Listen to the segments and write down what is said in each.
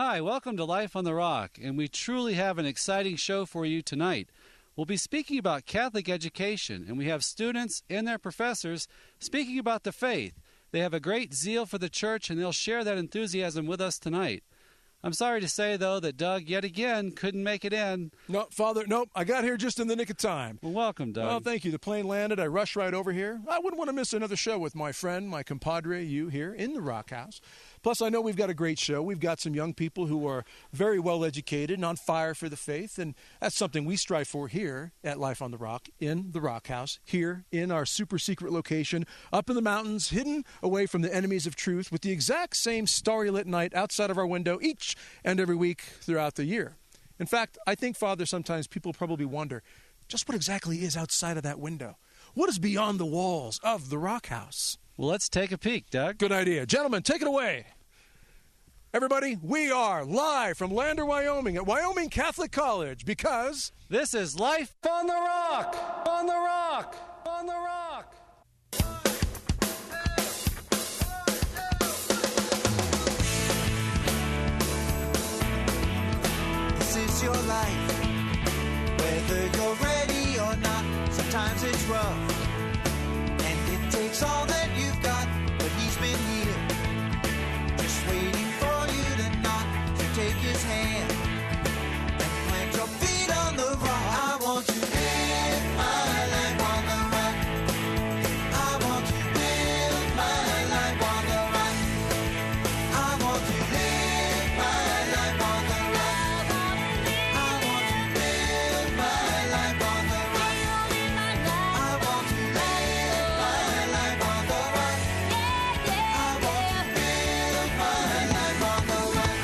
Hi, welcome to Life on the Rock, and we truly have an exciting show for you tonight. We'll be speaking about Catholic education, and we have students and their professors speaking about the faith. They have a great zeal for the church, and they'll share that enthusiasm with us tonight. I'm sorry to say, though, that Doug, yet again, couldn't make it in. No, Father, nope. I got here just in the nick of time. Well, welcome, Doug. Oh, thank you. The plane landed. I rushed right over here. I wouldn't want to miss another show with my friend, my compadre, you here in the Rock House. Plus, I know we've got a great show. We've got some young people who are very well educated and on fire for the faith, and that's something we strive for here at Life on the Rock, in the Rock House, here in our super secret location, up in the mountains, hidden away from the enemies of truth, with the exact same starry lit night outside of our window each and every week throughout the year. In fact, I think, Father, sometimes people probably wonder just what exactly is outside of that window. What is beyond the walls of the Rock House? Well, let's take a peek, Doug. Good idea. Gentlemen, take it away. Everybody, we are live from Lander, Wyoming at Wyoming Catholic College because this is Life on the Rock! On the Rock! On the Rock! This is your life, whether you're ready or not. Sometimes it's rough, and it takes all that you've got. But he's been here, just waiting for you to knock, to take his hand and plant your feet on the rock. I want to live my life on the rock. I want to live my life on the rock. I want to live my life on the rock. I want to live my life on the rock. I want to live my life on the rock. I want to live my life on the rock.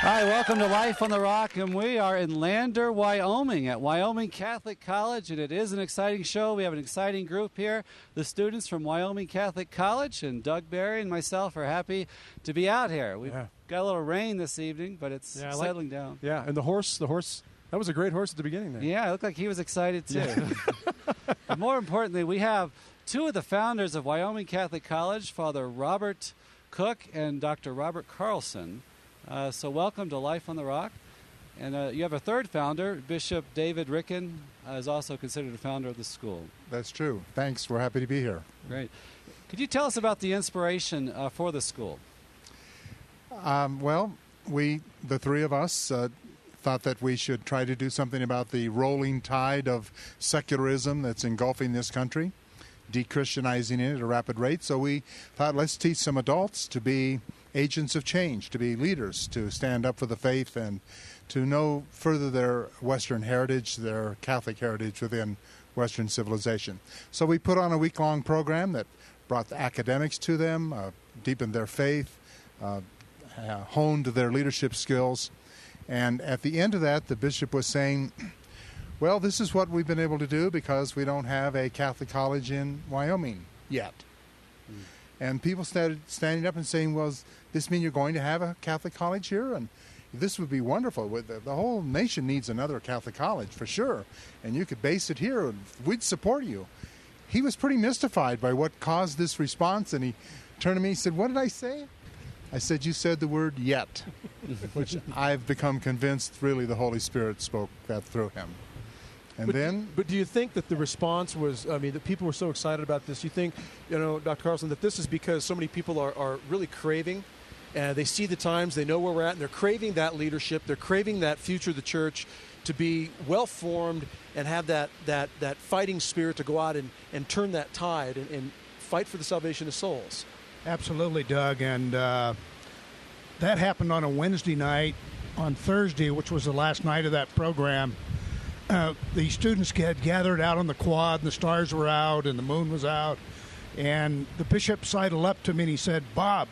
Hi, welcome to Life on the Rock, and we are in Lander, Wyoming at Wyoming Catholic College, and it is an exciting show. We have an exciting group here. The students from Wyoming Catholic College, and Doug Barry and myself are happy to be out here. We've got a little rain this evening, but it's settling down. Yeah, and the horse, that was a great horse at the beginning there. Yeah, it looked like he was excited too. But more importantly, we have two of the founders of Wyoming Catholic College, Father Robert Cook and Dr. Robert Carlson. So welcome to Life on the Rock. And you have a third founder, Bishop David Ricken, is also considered a founder of the school. That's true. Thanks. We're happy to be here. Great. Could you tell us about the inspiration for the school? Well, the three of us, thought that we should try to do something about the rolling tide of secularism that's engulfing this country, de-Christianizing it at a rapid rate. So we thought, let's teach some adults to be agents of change, to be leaders, to stand up for the faith and to know further their Western heritage, their Catholic heritage within Western civilization. So we put on a week-long program that brought the academics to them, deepened their faith, honed their leadership skills. And at the end of that, the bishop was saying, well, this is what we've been able to do because we don't have a Catholic college in Wyoming yet. And people started standing up and saying, well, does this mean you're going to have a Catholic college here? And this would be wonderful. The whole nation needs another Catholic college for sure. And you could base it here, and we'd support you. He was pretty mystified by what caused this response, and he turned to me and said, what did I say? I said, you said the word yet, which I've become convinced really the Holy Spirit spoke that through him. And But do you think that the response was, that people were so excited about this, you think, Dr. Carlson, that this is because so many people are really craving, and they see the times, they know where we're at, and they're craving that leadership, they're craving that future of the church to be well-formed and have that fighting spirit to go out and turn that tide and fight for the salvation of souls? Absolutely, Doug, and that happened on a Wednesday night. On Thursday, which was the last night of that program, the students had gathered out on the quad, and the stars were out, and the moon was out, and the bishop sidled up to me and he said, Bob,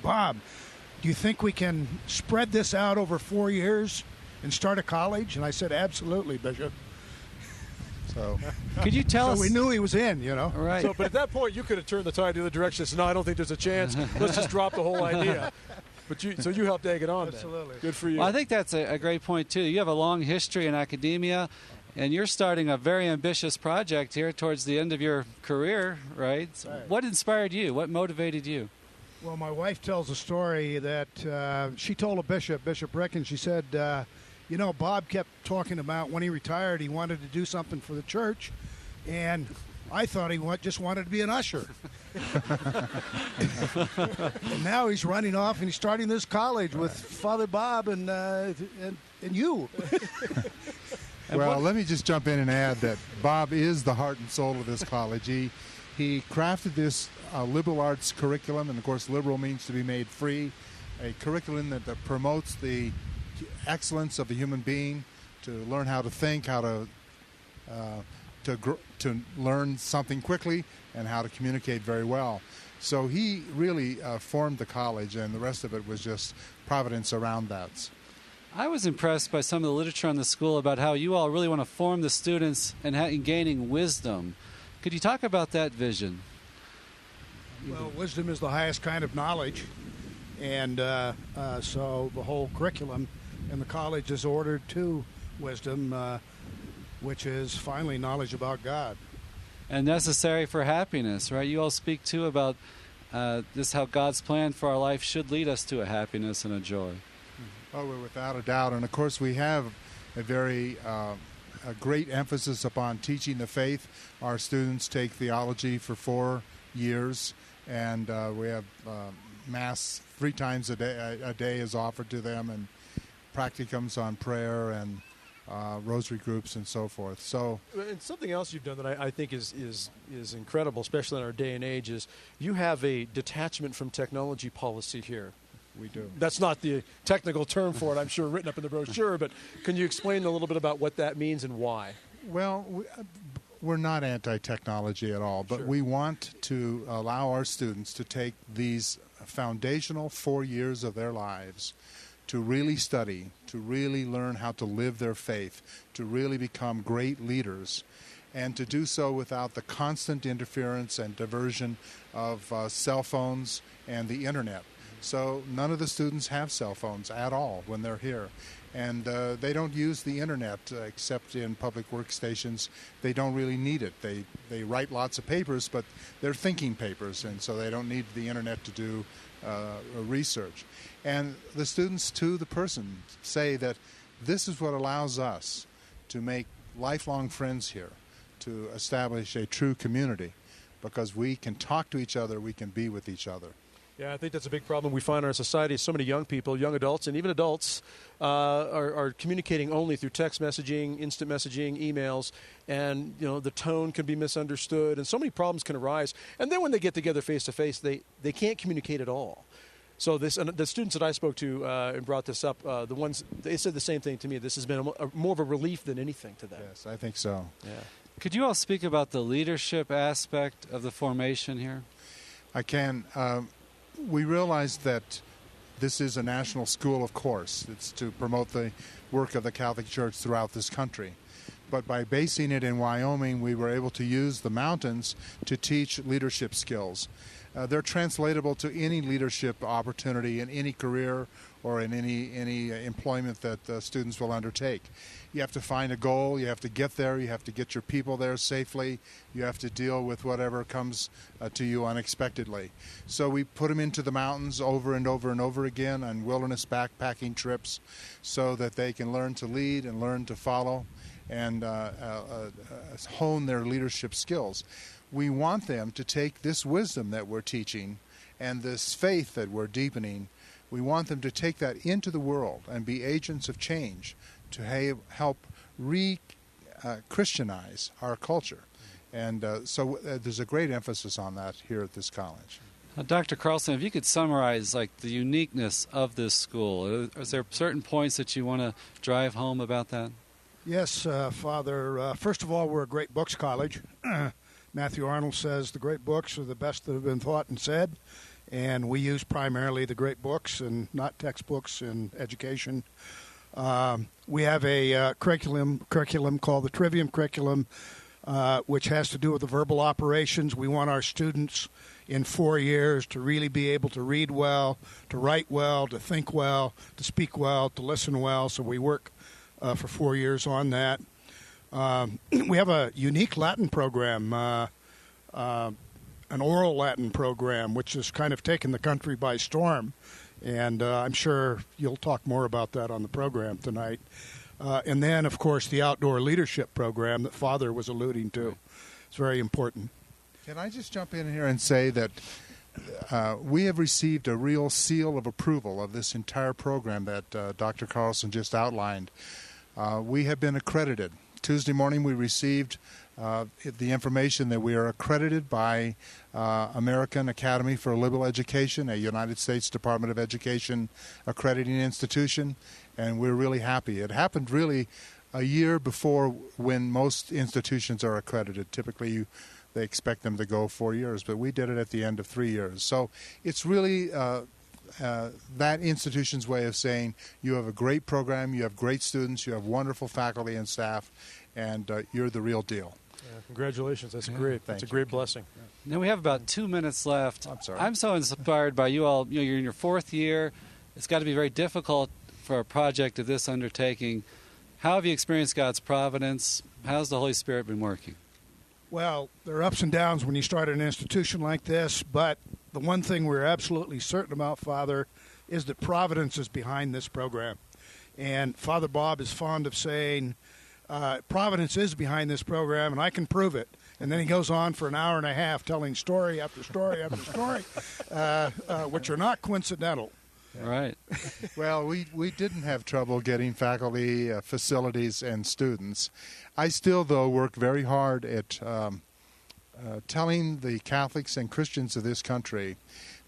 do you think we can spread this out over 4 years and start a college? And I said, absolutely, Bishop. So, could you tell us? So we knew he was in, Right. So, but at that point, you could have turned the tide the other direction and said, no, I don't think there's a chance. Let's just drop the whole idea. But you helped egg it on. Absolutely. Then. Good for you. Well, I think that's a great point, too. You have a long history in academia, and you're starting a very ambitious project here towards the end of your career, right? Right. What inspired you? What motivated you? Well, my wife tells a story that she told a bishop, Bishop Rick, and she said, Bob kept talking about when he retired, he wanted to do something for the church, and I thought he just wanted to be an usher. And now he's running off and he's starting this college with Father Bob and you. Well, let me just jump in and add that Bob is the heart and soul of this college. He crafted this liberal arts curriculum, and of course liberal means to be made free, a curriculum that promotes the excellence of a human being, to learn how to think, how to learn something quickly, and how to communicate very well. So he really formed the college, and the rest of it was just providence around that. I was impressed by some of the literature on the school about how you all really want to form the students in gaining wisdom. Could you talk about that vision? Well, wisdom is the highest kind of knowledge, and so the whole curriculum in the college is ordered to wisdom, which is finally knowledge about God. And necessary for happiness, right? You all speak, too, about this, how God's plan for our life should lead us to a happiness and a joy. Oh, well, without a doubt. And, of course, we have a very a great emphasis upon teaching the faith. Our students take theology for 4 years, and we have Mass 3 times a day is offered to them, and practicums on prayer and rosary groups and so forth. So, and something else you've done that I think is incredible, especially in our day and age, is you have a detachment from technology policy here. We do. That's not the technical term for it, I'm sure, written up in the brochure, but can you explain a little bit about what that means and why? Well, we're not anti-technology at all, but Sure. we want to allow our students to take these foundational 4 years of their lives to really study, to really learn how to live their faith, to really become great leaders, and to do so without the constant interference and diversion of cell phones and the internet. So none of the students have cell phones at all when they're here. And they don't use the internet except in public workstations. They don't really need it. They write lots of papers, but they're thinking papers, and so they don't need the internet to do research. And the students to the person say that this is what allows us to make lifelong friends here, to establish a true community, because we can talk to each other, we can be with each other. Yeah, I think that's a big problem we find in our society. So many young people, young adults, and even adults are communicating only through text messaging, instant messaging, emails, and the tone can be misunderstood, and so many problems can arise. And then when they get together face to face, they can't communicate at all. So the students that I spoke to and brought this up, they said the same thing to me. This has been more of a relief than anything to them. Yes, I think so. Yeah. Could you all speak about the leadership aspect of the formation here? I can. We realize that this is a national school, of course. It's to promote the work of the Catholic Church throughout this country. But by basing it in Wyoming, we were able to use the mountains to teach leadership skills. They're translatable to any leadership opportunity in any career or in any employment that students will undertake. You have to find a goal, you have to get there, you have to get your people there safely, you have to deal with whatever comes to you unexpectedly. So we put them into the mountains over and over and over again on wilderness backpacking trips so that they can learn to lead and learn to follow and hone their leadership skills. We want them to take this wisdom that we're teaching and this faith that we're deepening, we want them to take that into the world and be agents of change to help re-Christianize our culture. And so there's a great emphasis on that here at this college. Dr. Carlson, if you could summarize the uniqueness of this school, is there certain points that you want to drive home about that? Yes, Father. First of all, we're a great books college. Matthew Arnold says the great books are the best that have been thought and said, and we use primarily the great books and not textbooks in education. We have a curriculum called the Trivium Curriculum. which has to do with the verbal operations. We want our students in 4 years to really be able to read well, to write well, to think well, to speak well, to listen well. So we work for 4 years on that. We have a unique Latin program, an oral Latin program, which has kind of taken the country by storm. And I'm sure you'll talk more about that on the program tonight. And then, of course, the outdoor leadership program that Father was alluding to. It's very important. Can I just jump in here and say that we have received a real seal of approval of this entire program that Dr. Carlson just outlined. We have been accredited. Tuesday morning we received the information that we are accredited by American Academy for Liberal Education, a United States Department of Education accrediting institution, and we're really happy. It happened really a year before when most institutions are accredited. Typically they expect them to go 4 years, but we did it at the end of 3 years. So it's really that institution's way of saying you have a great program, you have great students, you have wonderful faculty and staff, and you're the real deal. Yeah, congratulations. That's a great blessing. Now we have about 2 minutes left. I'm sorry. I'm so inspired by you all. You're in your 4th year. It's got to be very difficult for a project of this undertaking. How have you experienced God's providence? How's the Holy Spirit been working? Well, there are ups and downs when you start an institution like this, but the one thing we're absolutely certain about, Father, is that providence is behind this program. And Father Bob is fond of saying, providence is behind this program, and I can prove it. And then he goes on for an hour and a half telling story after story after story, which are not coincidental. Right. Well, we didn't have trouble getting faculty, facilities, and students. I still, though, work very hard at telling the Catholics and Christians of this country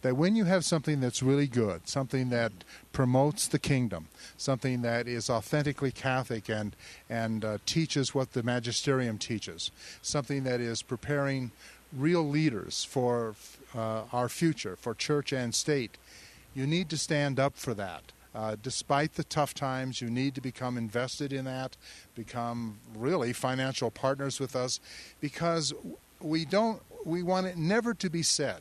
that when you have something that's really good, something that promotes the kingdom, something that is authentically Catholic and teaches what the magisterium teaches, something that is preparing real leaders for our future, for church and state, you need to stand up for that. Despite the tough times, you need to become invested in that, become really financial partners with us, because we want it never to be said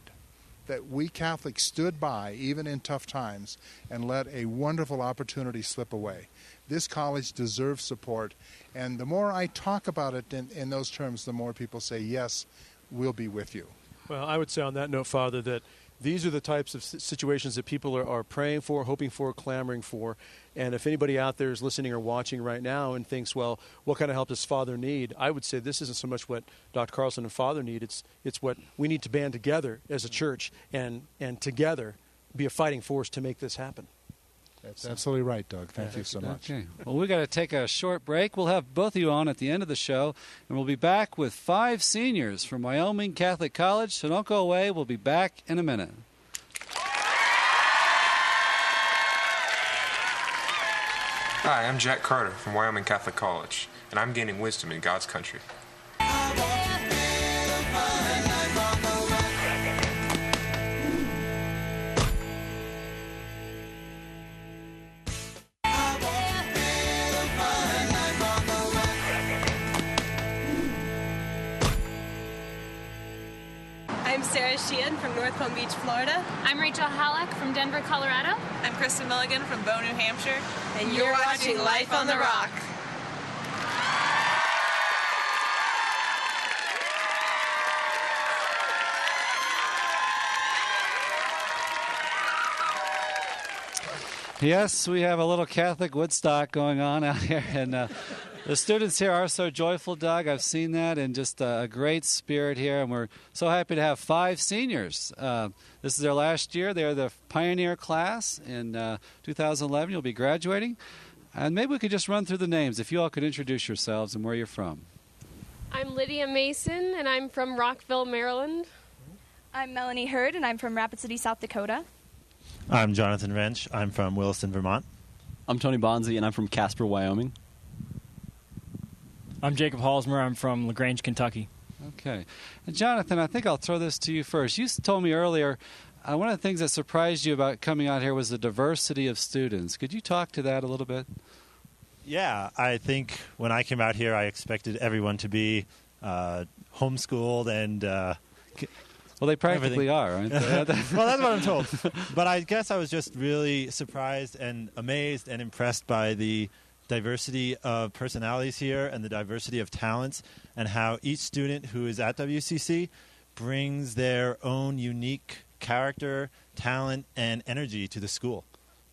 that we Catholics stood by, even in tough times, and let a wonderful opportunity slip away. This college deserves support, and the more I talk about it in those terms, the more people say, yes, we'll be with you. Well, I would say on that note, Father, that these are the types of situations that people are praying for, hoping for, clamoring for. And if anybody out there is listening or watching right now and thinks, well, what kind of help does Father need? I would say this isn't so much what Dr. Carlson and Father need. It's what we need to band together as a church and together be a fighting force to make this happen. That's absolutely right, Doug. Thank you so much. Okay. Well, we've got to take a short break. We'll have both of you on at the end of the show, and we'll be back with 5 seniors from Wyoming Catholic College. So don't go away. We'll be back in a minute. Hi, I'm Jack Carter from Wyoming Catholic College, and I'm gaining wisdom in God's country. I'm Sarah Sheehan from North Palm Beach, Florida. I'm Rachel Halleck from Denver, Colorado. I'm Kristen Milligan from Bow, New Hampshire. And you're watching Life on the Rock. Yes, we have a little Catholic Woodstock going on out here, and the students here are so joyful, Doug. I've seen that, and just a great spirit here, and we're so happy to have 5 seniors. This is their last year. They're the pioneer class in 2011. You'll be graduating, and maybe we could just run through the names, if you all could introduce yourselves and where you're from. I'm Lydia Mason, and I'm from Rockville, Maryland. I'm Melanie Hurd, and I'm from Rapid City, South Dakota. I'm Jonathan Wrench. I'm from Williston, Vermont. I'm Tony Bonzi, and I'm from Casper, Wyoming. I'm Jacob Halsmer. I'm from LaGrange, Kentucky. Okay. And Jonathan, I think I'll throw this to you first. You told me earlier one of the things that surprised you about coming out here was the diversity of students. Could you talk to that a little bit? Yeah, I think when I came out here, I expected everyone to be homeschooled, and well, they practically are, aren't they? Well, that's what I'm told. But I guess I was just really surprised and amazed and impressed by the diversity of personalities here and the diversity of talents, and how each student who is at WCC brings their own unique character, talent, and energy to the school.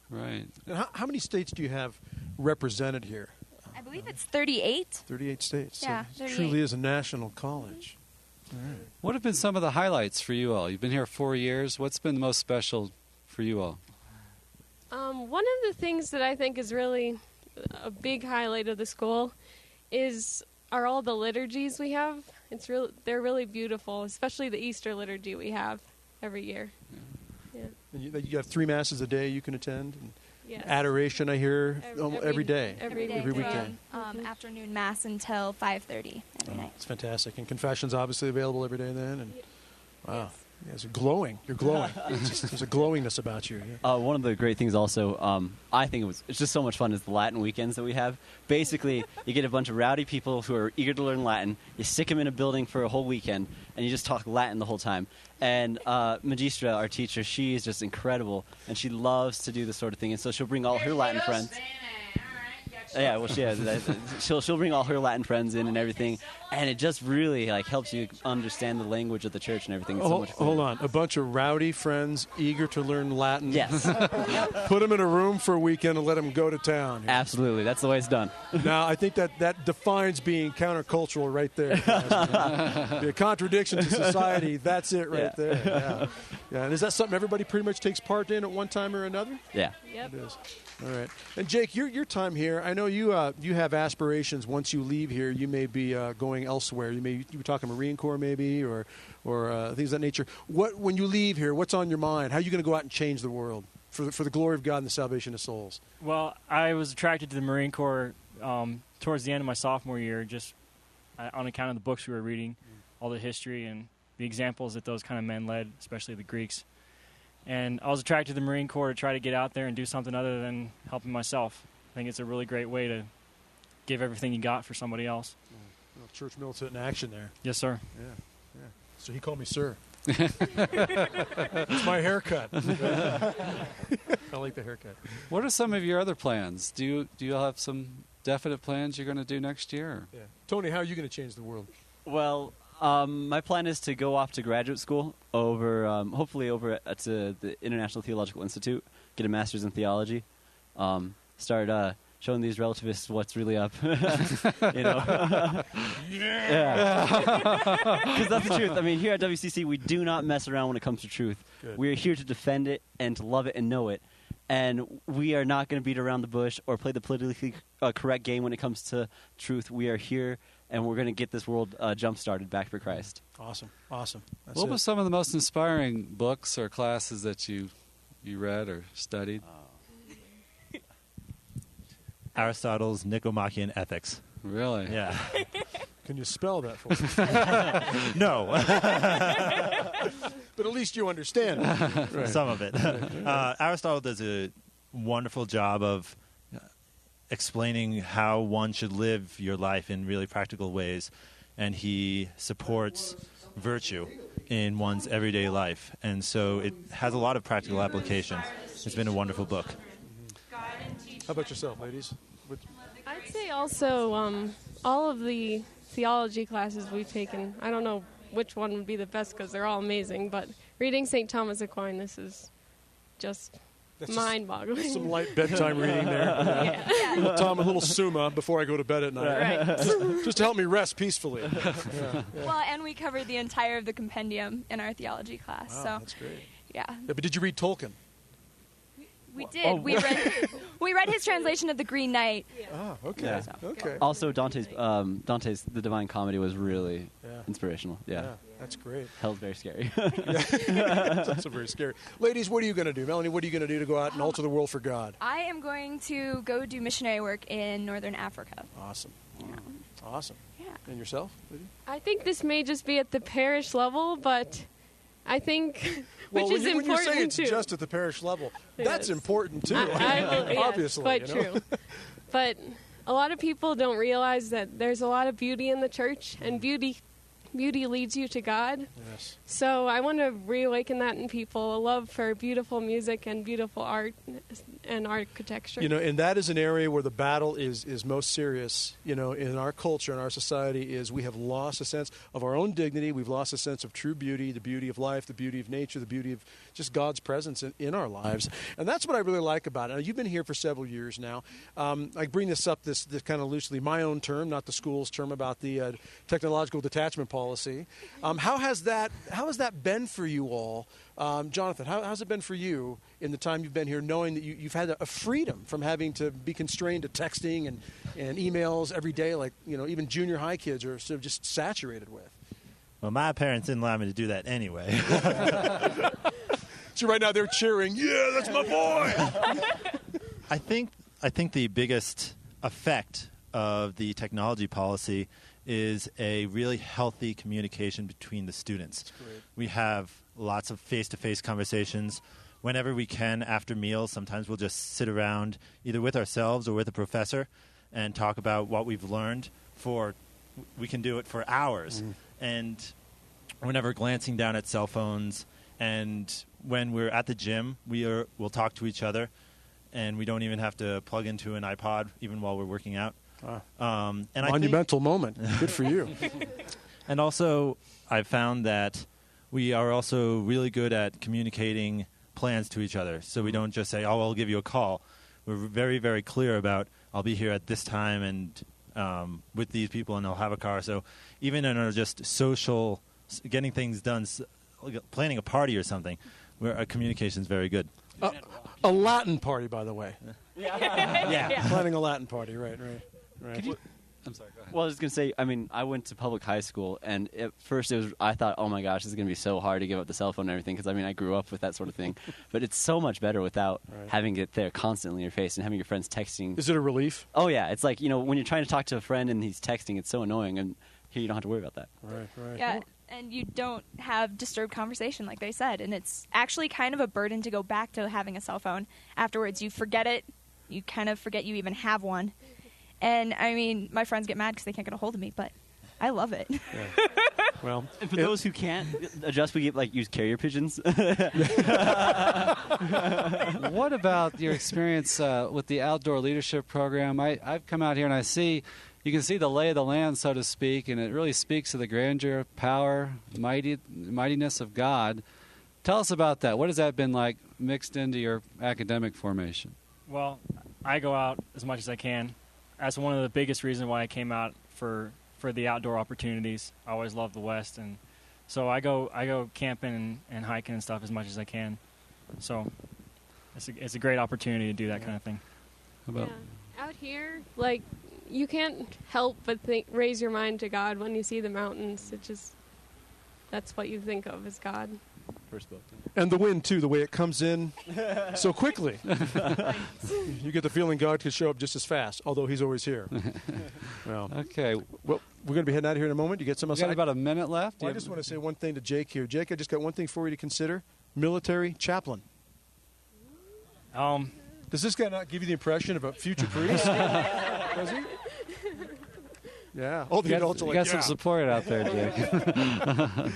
Right. And how many states do you have represented here? I believe it's 38. 38 states. Yeah, So it 38. truly is a national college. All right. What have been some of the highlights for you all? You've been here 4 years. What's been the most special for you all? One of the things that I think is really a big highlight of the school are all the liturgies we have. They're really beautiful, especially the Easter liturgy we have every year. Yeah. And you have 3 masses a day you can attend. And Yes. adoration, I hear, every day. Every day. weekend. Afternoon mass until 5:30 every night. It's fantastic. And confession's obviously available every day then. And wow. Yeah, it's glowing. You're glowing. There's a glowingness about you. Yeah. One of the great things also, I think it's just so much fun, is the Latin weekends that we have. Basically, you get a bunch of rowdy people who are eager to learn Latin. You stick them in a building for a whole weekend, and you just talk Latin the whole time. And Magistra, our teacher, she is just incredible, and she loves to do this sort of thing. And so she'll bring all her Latin friends. Yeah, well, she'll bring all her Latin friends in and everything, and it just really helps you understand the language of the church and everything. It's so much fun. Hold on, a bunch of rowdy friends eager to learn Latin. Yes. Put them in a room for a weekend and let them go to town. Absolutely, that's the way it's done. Now, I think that defines being countercultural right there. The contradiction to society, that's it right there. Yeah. And is that something everybody pretty much takes part in at one time or another? Yeah. Yep. It is. All right. And Jake, your time here, I know you have aspirations. Once you leave here, you may be going elsewhere. You were talking Marine Corps maybe, or things of that nature. When you leave here, what's on your mind? How are you going to go out and change the world for the glory of God and the salvation of souls? Well, I was attracted to the Marine Corps towards the end of my sophomore year, just on account of the books we were reading, all the history and the examples that those kind of men led, especially the Greeks. And I was attracted to the Marine Corps to try to get out there and do something other than helping myself. I think it's a really great way to give everything you got for somebody else. Well, church militant in action there. Yes, sir. Yeah. So he called me sir. It's my haircut. I like the haircut. What are some of your other plans? Do you all have some definite plans you're going to do next year? Yeah. Tony, how are you going to change the world? Well, my plan is to go off to graduate school hopefully over at the International Theological Institute, get a master's in theology, start showing these relativists what's really up. Yeah. Because that's the truth. I mean, here at WCC, we do not mess around when it comes to truth. Good. We are here to defend it and to love it and know it. And we are not going to beat around the bush or play the politically correct game when it comes to truth. We are here, and we're going to get this world jump-started back for Christ. Awesome. That's What was some of the most inspiring books or classes that you read or studied? Aristotle's Nicomachean Ethics. Really? Yeah. Can you spell that for me? No. But at least you understand it. Right. Some of it. Aristotle does a wonderful job of explaining how one should live your life in really practical ways, and he supports virtue in one's everyday life, and so it has a lot of practical application. It's been a wonderful book. How about yourself, ladies? I'd say also all of the theology classes we've taken, I don't know which one would be the best because they're all amazing, but reading St. Thomas Aquinas is just mind-boggling. Some light bedtime reading there. Yeah. Tom, a little summa before I go to bed at night. Right. Just to help me rest peacefully. Yeah. Well, and we covered the entire of the compendium in our theology class. Wow, So that's great. yeah. But did you read Tolkien? We did. We read his translation of The Green Knight. Oh, okay. Yeah. Okay. Also, Dante's The Divine Comedy was really inspirational. Yeah. That's great. Hell's very scary. It's also very scary. Ladies, what are you going to do? Melanie, what are you going to do to go out and alter the world for God? I am going to go do missionary work in Northern Africa. Awesome. Yeah. Awesome. Yeah. And yourself, Lydia? I think this may just be at the parish level, but I think, Well, which is when you important say it's too. just at the parish level, that's Yes. important too. Yes, Obviously, quite you know? true. But a lot of people don't realize that there's a lot of beauty in the church, and beauty leads you to God. Yes. So I want to reawaken that in people, a love for beautiful music and beautiful art and architecture. And that is an area where the battle is most serious, in our culture, in our society, is we have lost a sense of our own dignity. We've lost a sense of true beauty, the beauty of life, the beauty of nature, the beauty of just God's presence in our lives. And that's what I really like about it. Now, you've been here for several years now. I bring this up, this kind of loosely, my own term, not the school's term, about the technological detachment policy. How has that been for you all? Jonathan, how's it been for you in the time you've been here, knowing that you've had a freedom from having to be constrained to texting and emails every day, like even junior high kids are sort of just saturated with? Well, my parents didn't allow me to do that anyway. So right now they're cheering, yeah, that's my boy! I think the biggest effect of the technology policy is a really healthy communication between the students. That's great. We have lots of face-to-face conversations. Whenever we can, after meals, sometimes we'll just sit around either with ourselves or with a professor and talk about what we've learned. We can do it for hours. And we're never glancing down at cell phones. And when we're at the gym, we'll talk to each other, and we don't even have to plug into an iPod even while we're working out. And monumental moment. Good for you. And also, I've found that we are also really good at communicating plans to each other. So we don't just say, "Oh, I'll give you a call." We're very, very clear about, "I'll be here at this time and with these people, and I'll have a car." So even in our just social, getting things done, planning a party or something, our communication is very good. A Latin party, by the way. Yeah. Planning a Latin party, right. I'm sorry, go ahead. Well, I was just going to say, I went to public high school, and at first I thought, oh my gosh, this is going to be so hard to give up the cell phone and everything, because, I grew up with that sort of thing. But it's so much better without having it there constantly in your face and having your friends texting. Is it a relief? Oh, yeah. It's like, when you're trying to talk to a friend and he's texting, it's so annoying, and here you don't have to worry about that. Right. Yeah, and you don't have disturbed conversation, like they said, and it's actually kind of a burden to go back to having a cell phone. Afterwards, you forget it. You kind of forget you even have one. And, my friends get mad because they can't get a hold of me, but I love it. Yeah. Well, and for those who can't adjust, we use carrier pigeons. What about your experience with the outdoor leadership program? I've come out here and you can see the lay of the land, so to speak, and it really speaks to the grandeur, power, mightiness of God. Tell us about that. What has that been like mixed into your academic formation? Well, I go out as much as I can. That's one of the biggest reasons why I came out for the outdoor opportunities. I always loved the West, and so I go camping and hiking and stuff as much as I can. So it's a great opportunity to do that kind of thing. Out here, you can't help but raise your mind to God when you see the mountains. That's what you think of as God. First book. And the wind, too, the way it comes in so quickly. You get the feeling God could show up just as fast, although he's always here. Well, okay. Well, we're going to be heading out of here in a moment. You get some else? We got about a minute left. Well, I just want to say one thing to Jake here. Jake, I just got one thing for you to consider. Military chaplain. Does this guy not give you the impression of a future priest? Does he? Yeah. All the adults are like, you got some support out there, Jake.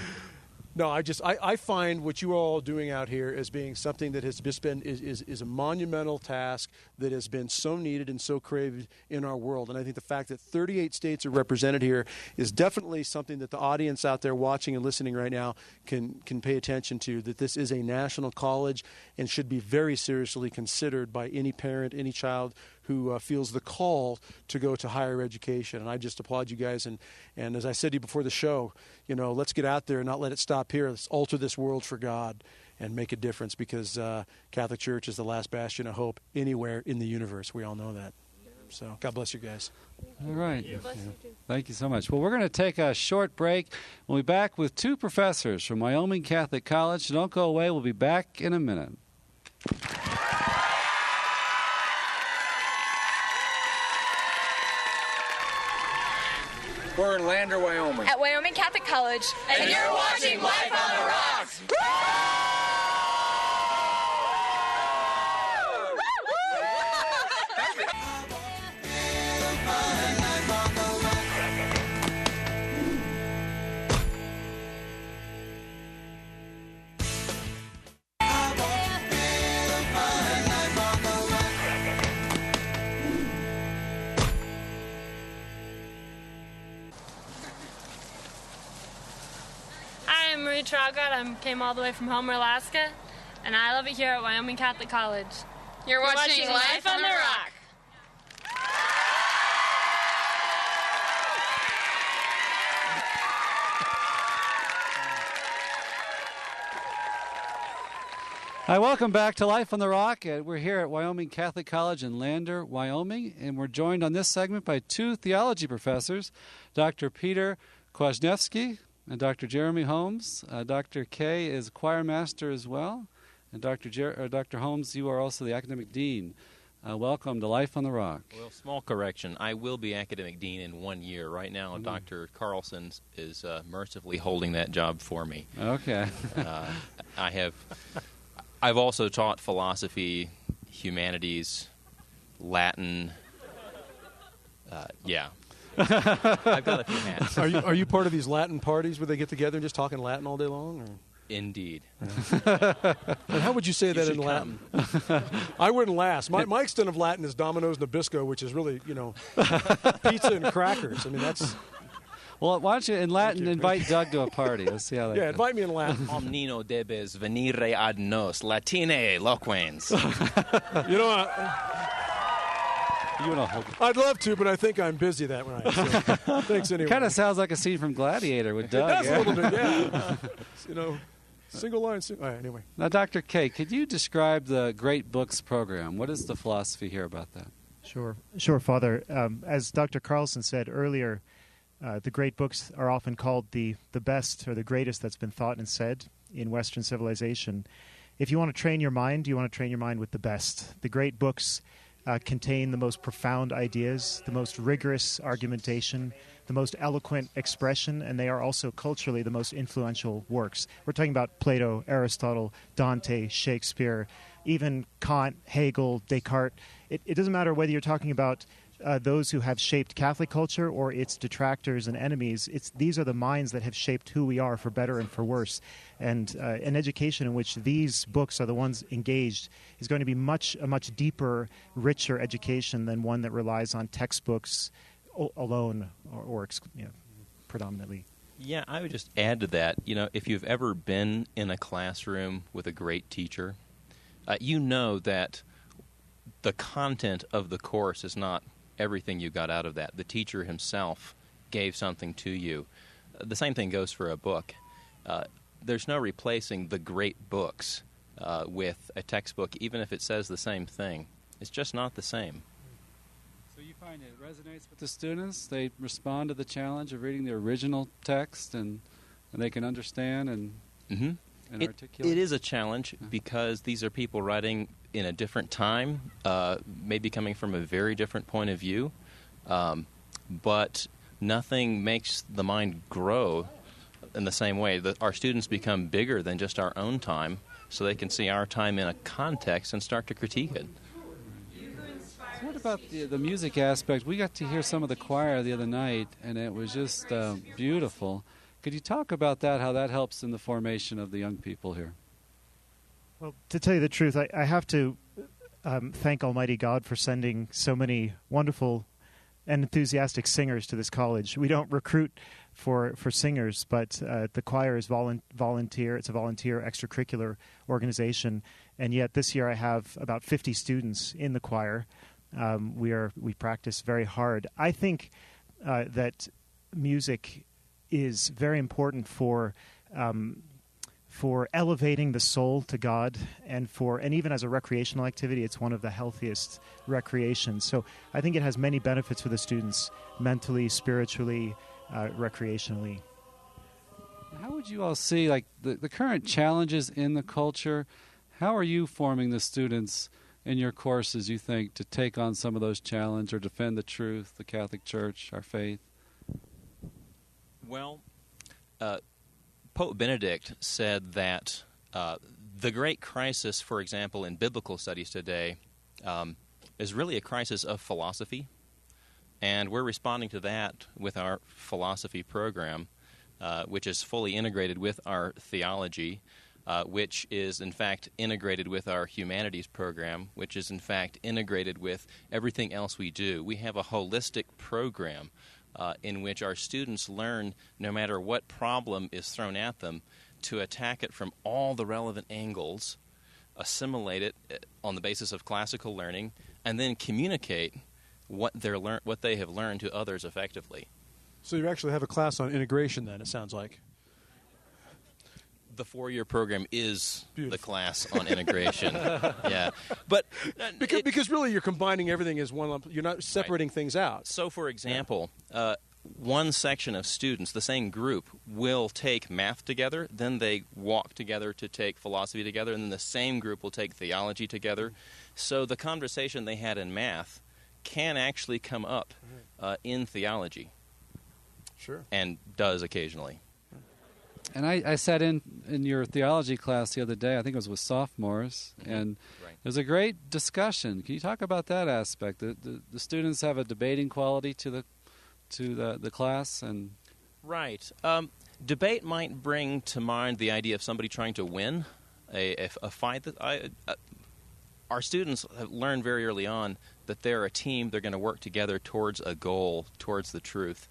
No, I find what you are all doing out here as being something that has just been is a monumental task that has been so needed and so craved in our world. And I think the fact that 38 states are represented here is definitely something that the audience out there watching and listening right now can pay attention to, that this is a national college and should be very seriously considered by any parent, any child who feels the call to go to higher education. And I just applaud you guys. And as I said to you before the show, let's get out there and not let it stop here. Let's alter this world for God and make a difference, because Catholic Church is the last bastion of hope anywhere in the universe. We all know that. So God bless you guys. All right. Thank you so much. Well, we're going to take a short break. We'll be back with two professors from Wyoming Catholic College. So don't go away. We'll be back in a minute. We're in Lander, Wyoming. At Wyoming Catholic College. And you're watching Life on the Rocks. I'm Marie Trogard. I came all the way from Homer, Alaska, and I love it here at Wyoming Catholic College. You're watching Life on the Rock. Hi, welcome back to Life on the Rock. We're here at Wyoming Catholic College in Lander, Wyoming, and we're joined on this segment by two theology professors, Dr. Peter Kwasniewski and Dr. Jeremy Holmes. Dr. Kay is choir master as well, and Dr. Holmes, you are also the academic dean. Welcome to Life on the Rock. Well, small correction. I will be academic dean in 1 year. Right now, Dr. Carlson is mercifully holding that job for me. Okay. I've also taught philosophy, humanities, Latin. Yeah. I've got a few hats. Are you part of these Latin parties where they get together and just talking Latin all day long? Or? Indeed. And how would you say that in Latin? I wouldn't last. My extent of Latin is Domino's Nabisco, which is really, pizza and crackers. I mean, that's... Well, why don't you, in Latin, invite Doug to a party. Let's see how that goes. Invite me in Latin. Omnino debes venire ad nos, Latine loquens. I'd love to, but I think I'm busy that night. So. Thanks anyway. Kind of sounds like a scene from Gladiator with Doug. It does a little bit, yeah. Single line. All right, anyway. Now, Dr. Kay, could you describe the Great Books program? What is the philosophy here about that? Sure, Father. As Dr. Carlson said earlier, the great books are often called the best or the greatest that's been thought and said in Western civilization. If you want to train your mind, you want to train your mind with the best. The great books contain the most profound ideas, the most rigorous argumentation, the most eloquent expression, and they are also culturally the most influential works. We're talking about Plato, Aristotle, Dante, Shakespeare, even Kant, Hegel, Descartes. It doesn't matter whether you're talking about those who have shaped Catholic culture or its detractors and enemies. These are the minds that have shaped who we are for better and for worse. And an education in which these books are the ones engaged is going to be a much deeper, richer education than one that relies on textbooks alone or predominantly. Yeah, I would just add to that, if you've ever been in a classroom with a great teacher, you know that the content of the course is not everything you got out of that. The teacher himself gave something to you. The same thing goes for a book. There's no replacing the great books with a textbook, even if it says the same thing. It's just not the same. So you find it resonates with the students? They respond to the challenge of reading the original text and they can understand and articulate? It is a challenge because these are people writing in a different time, maybe coming from a very different point of view, but nothing makes the mind grow in the same way. Our students become bigger than just our own time, so they can see our time in a context and start to critique it. So what about the music aspect? We got to hear some of the choir the other night, and it was just beautiful. Could you talk about that, how that helps in the formation of the young people here? Well, to tell you the truth, I have to thank Almighty God for sending so many wonderful and enthusiastic singers to this college. We don't recruit for singers, but the choir is volunteer. It's a volunteer extracurricular organization, and yet this year I have about 50 students in the choir. We practice very hard. I think that music is very important for elevating the soul to God, and even as a recreational activity, it's one of the healthiest recreations. So I think it has many benefits for the students, mentally, spiritually, recreationally. How would you all see the current challenges in the culture? How are you forming the students in your courses, you think, to take on some of those challenges or defend the truth, the Catholic Church, our faith? Well, Pope Benedict said that the great crisis, for example, in biblical studies today, is really a crisis of philosophy, and we're responding to that with our philosophy program, which is fully integrated with our theology, which is, in fact, integrated with our humanities program, which is, in fact, integrated with everything else we do. We have a holistic program in which our students learn, no matter what problem is thrown at them, to attack it from all the relevant angles, assimilate it on the basis of classical learning, and then communicate what they have learned to others effectively. So you actually have a class on integration then, it sounds like. The 4-year program is the class on integration. Yeah, but because really you're combining everything as one lump. You're not separating things out. So, for example, one section of students, the same group, will take math together, then they walk together to take philosophy together, and then the same group will take theology together. So the conversation they had in math can actually come up in theology. Sure. And does occasionally. And I sat in your theology class the other day. I think it was with sophomores, and it was a great discussion. Can you talk about that aspect? The students have a debating quality to the class, and right. Debate might bring to mind the idea of somebody trying to win a fight. Our students have learned very early on that they're a team. They're going to work together towards a goal, towards the truth.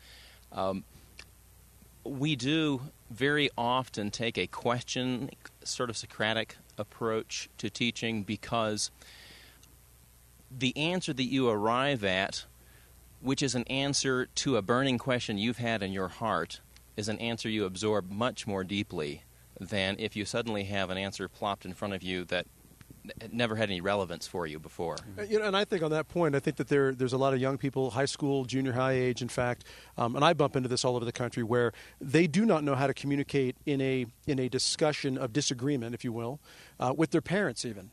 We do very often take a question, sort of Socratic approach to teaching, because the answer that you arrive at, which is an answer to a burning question you've had in your heart, is an answer you absorb much more deeply than if you suddenly have an answer plopped in front of you that never had any relevance for you before. And I think on that point, I think that there's a lot of young people, high school, junior high age, in fact, and I bump into this all over the country, where they do not know how to communicate in a discussion of disagreement, if you will, with their parents even.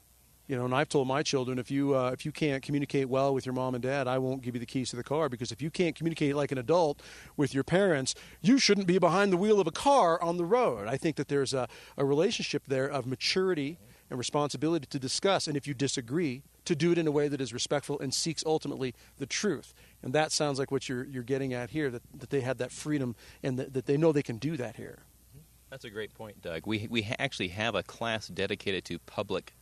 And I've told my children, if you can't communicate well with your mom and dad, I won't give you the keys to the car, because if you can't communicate like an adult with your parents, you shouldn't be behind the wheel of a car on the road. I think that there's a relationship there of maturity and responsibility to discuss, and if you disagree, to do it in a way that is respectful and seeks ultimately the truth. And that sounds like what you're getting at here, that they have that freedom and that they know they can do that here. That's a great point, Doug. We actually have a class dedicated to public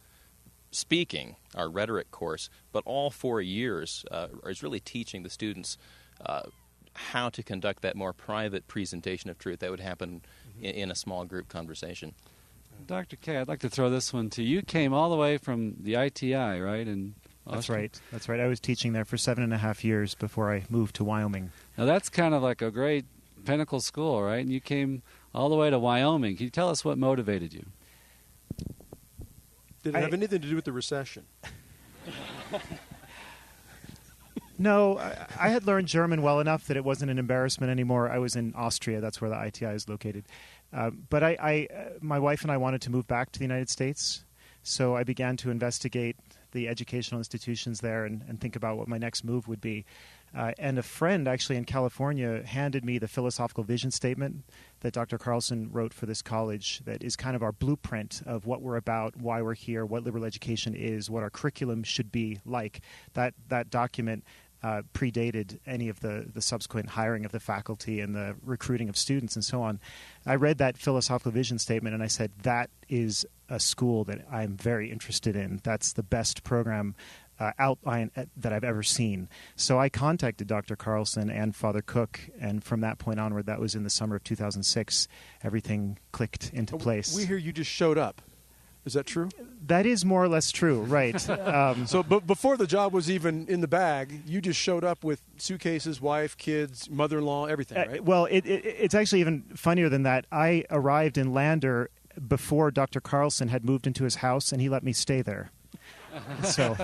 speaking, our rhetoric course, but all 4 years is really teaching the students how to conduct that more private presentation of truth that would happen in a small group conversation. Dr. K, I'd like to throw this one to you. You came all the way from the ITI, right? That's right. I was teaching there for 7.5 years before I moved to Wyoming. Now that's kind of like a great pinnacle school, right? And you came all the way to Wyoming. Can you tell us what motivated you? Did it have anything to do with the recession? No, I had learned German well enough that it wasn't an embarrassment anymore. I was in Austria. That's where the ITI is located. But my wife and I wanted to move back to the United States, so I began to investigate the educational institutions there and think about what my next move would be. And a friend actually in California handed me the philosophical vision statement that Dr. Carlson wrote for this college that is kind of our blueprint of what we're about, why we're here, what liberal education is, what our curriculum should be like. That document predated any of the subsequent hiring of the faculty and the recruiting of students and so on. I read that philosophical vision statement and I said, that is a school that I'm very interested in. That's the best program outline that I've ever seen. So I contacted Dr. Carlson and Father Cook, and from that point onward, that was in the summer of 2006, everything clicked into place. We hear you just showed up. Is that true? That is more or less true, right. So before the job was even in the bag, you just showed up with suitcases, wife, kids, mother-in-law, everything, right? Well, it's actually even funnier than that. I arrived in Lander before Dr. Carlson had moved into his house, and he let me stay there. So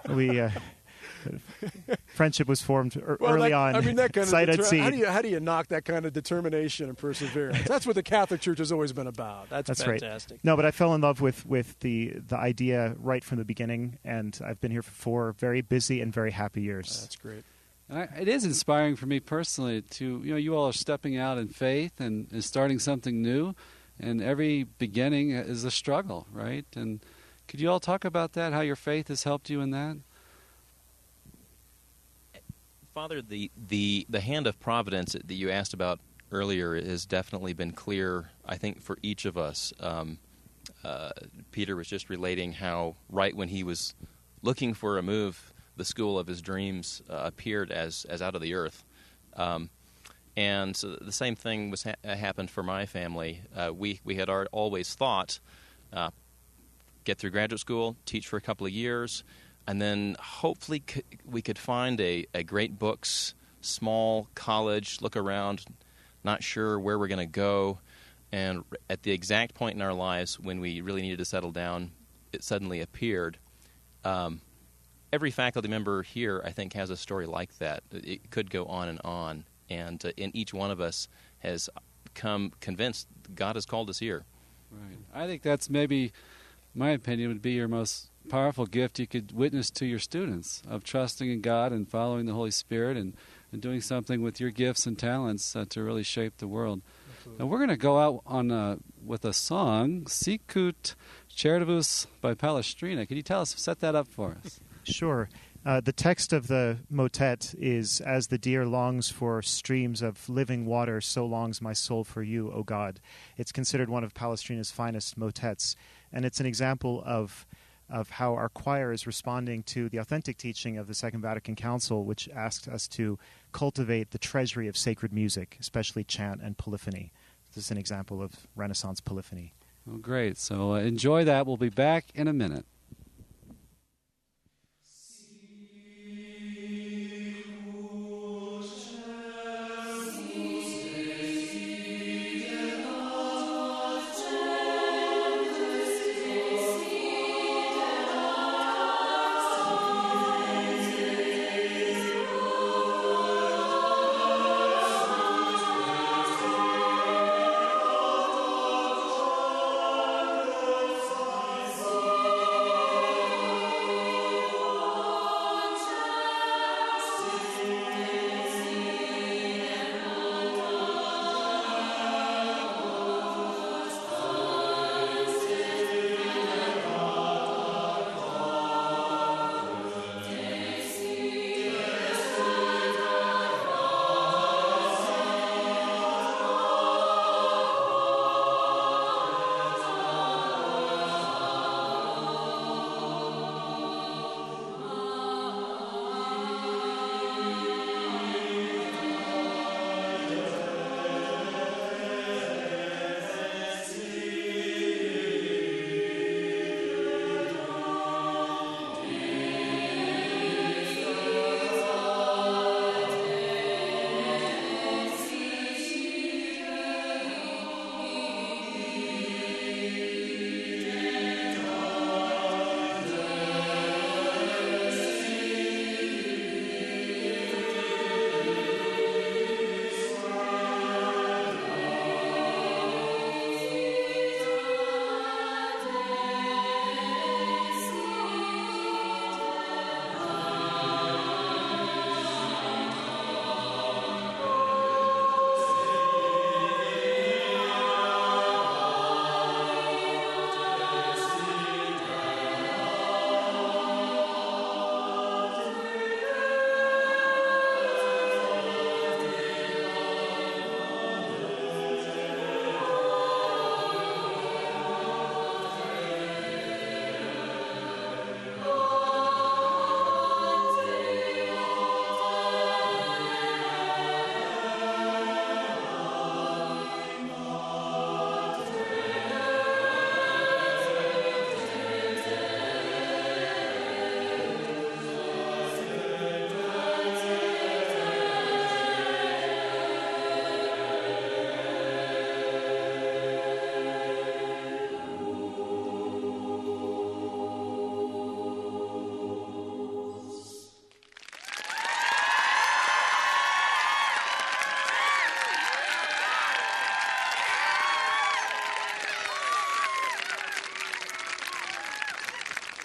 we friendship was formed early on. I mean, that kind sight of unseen. how do you knock that kind of determination and perseverance? That's what the Catholic Church has always been about. That's fantastic. Right. No, but I fell in love with the idea right from the beginning, and I've been here for 4 very busy and very happy years. That's great. It is inspiring for me personally to, you all are stepping out in faith and starting something new, and every beginning is a struggle, right? And could you all talk about that, how your faith has helped you in that? Father, the hand of providence that you asked about earlier has definitely been clear, I think, for each of us. Peter was just relating how right when he was looking for a move, the school of his dreams appeared as out of the earth. And so the same thing was happened for my family. We had always thought, get through graduate school, teach for a couple of years, and then hopefully we could find a great books, small college, look around, not sure where we're going to go. And at the exact point in our lives when we really needed to settle down, it suddenly appeared. Every faculty member here, I think, has a story like that. It could go on. And in each one of us has come convinced God has called us here. Right. I think that's maybe, my opinion, would be your most powerful gift you could witness to your students, of trusting in God and following the Holy Spirit and doing something with your gifts and talents to really shape the world. Now we're going to go out on with a song, Sicut Charitibus by Palestrina. Could you set that up for us? Sure. The text of the motet is, "As the deer longs for streams of living water, so longs my soul for you, O God." It's considered one of Palestrina's finest motets, and it's an example of how our choir is responding to the authentic teaching of the Second Vatican Council, which asks us to cultivate the treasury of sacred music, especially chant and polyphony. This is an example of Renaissance polyphony. Oh, great. So enjoy that. We'll be back in a minute.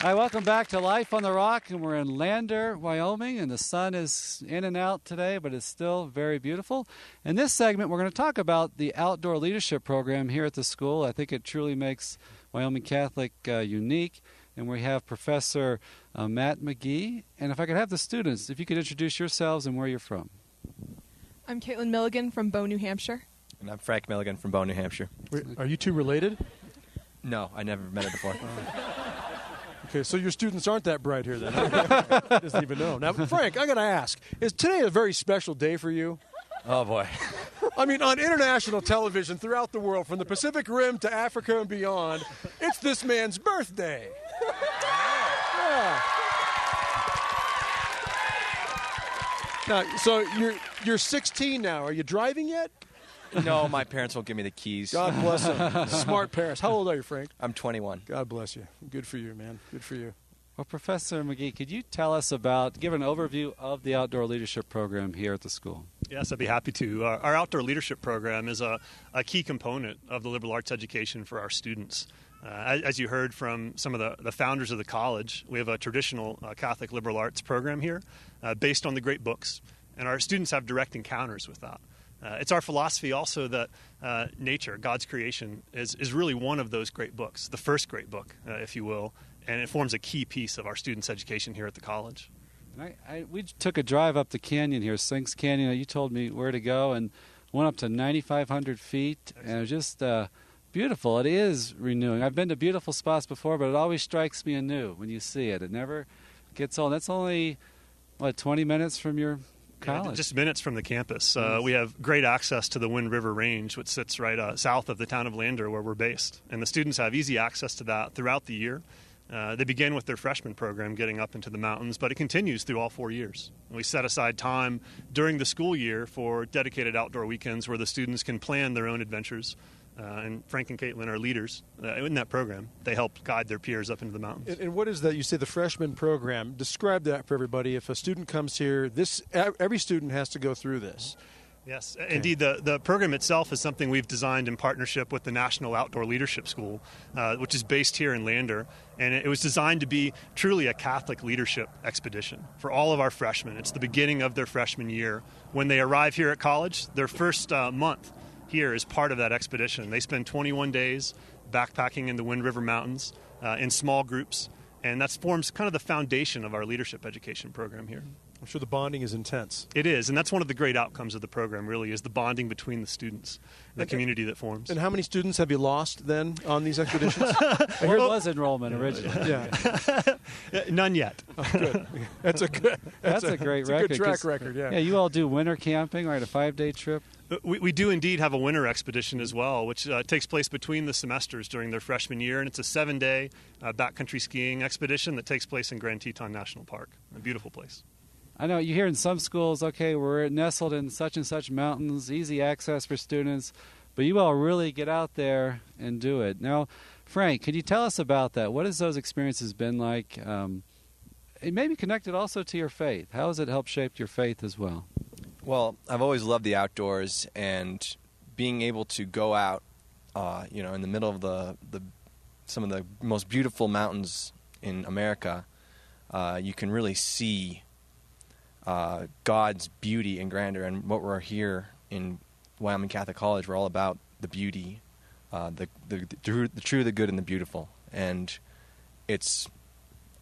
Hi, welcome back to Life on the Rock, and we're in Lander, Wyoming, and the sun is in and out today, but it's still very beautiful. In this segment, we're going to talk about the outdoor leadership program here at the school. I think it truly makes Wyoming Catholic unique, and we have Professor Matt McGee. And if I could have the students, if you could introduce yourselves and where you're from. I'm Caitlin Milligan from Bow, New Hampshire. And I'm Frank Milligan from Bow, New Hampshire. Wait, are you two related? No, I never met her before. Okay, so your students aren't that bright here then. Doesn't even know. Now, Frank, I got to ask, is today a very special day for you? Oh, boy. I mean, on international television throughout the world, from the Pacific Rim to Africa and beyond, it's this man's birthday. Yeah. Now, so you're 16 now. Are you driving yet? No, my parents won't give me the keys. God bless them. Smart parents. How old are you, Frank? I'm 21. God bless you. Good for you, man. Good for you. Well, Professor McGee, could you tell us give an overview of the Outdoor Leadership Program here at the school? Yes, I'd be happy to. Our Outdoor Leadership Program is a key component of the liberal arts education for our students. As you heard from some of the founders of the college, we have a traditional Catholic liberal arts program here based on the great books, and our students have direct encounters with that. It's our philosophy also that nature, God's creation, is really one of those great books, the first great book, if you will, and it forms a key piece of our students' education here at the college. And we took a drive up the canyon here, Sinks Canyon. You told me where to go, and went up to 9,500 feet, and it was just beautiful. It is renewing. I've been to beautiful spots before, but it always strikes me anew when you see it. It never gets old. That's only, 20 minutes from your college? Yeah, just minutes from the campus. We have great access to the Wind River Range, which sits right south of the town of Lander, where we're based. And the students have easy access to that throughout the year. They begin with their freshman program getting up into the mountains, but it continues through all 4 years. We set aside time during the school year for dedicated outdoor weekends where the students can plan their own adventures. And Frank and Caitlin are leaders in that program. They help guide their peers up into the mountains. And what is that? You say the freshman program. Describe that for everybody. If a student comes here, every student has to go through this. Yes, okay. Indeed. The program itself is something we've designed in partnership with the National Outdoor Leadership School, which is based here in Lander. And it was designed to be truly a Catholic leadership expedition for all of our freshmen. It's the beginning of their freshman year. When they arrive here at college, their first month here is part of that expedition. They spend 21 days backpacking in the Wind River Mountains in small groups, and that forms kind of the foundation of our leadership education program here. I'm sure the bonding is intense. It is, and that's one of the great outcomes of the program, really, is the bonding between the students, the community that forms. And how many students have you lost, then, on these expeditions? I heard it was enrollment originally. Yeah. None yet. Oh, good. That's a great record. Good track record, yeah. Yeah, you all do winter camping, right? A 5-day trip? We do indeed have a winter expedition as well, which takes place between the semesters during their freshman year, and it's a 7-day backcountry skiing expedition that takes place in Grand Teton National Park. A beautiful place. I know you hear in some schools, okay, we're nestled in such and such mountains, easy access for students, but you all really get out there and do it. Now, Frank, could you tell us about that? What has those experiences been like? It may be connected also to your faith. How has it helped shape your faith as well? Well, I've always loved the outdoors, and being able to go out, in the middle of some of the most beautiful mountains in America, you can really see God's beauty and grandeur. And what we're here in Wyoming Catholic College, we're all about the beauty, the true, the good, and the beautiful, and it's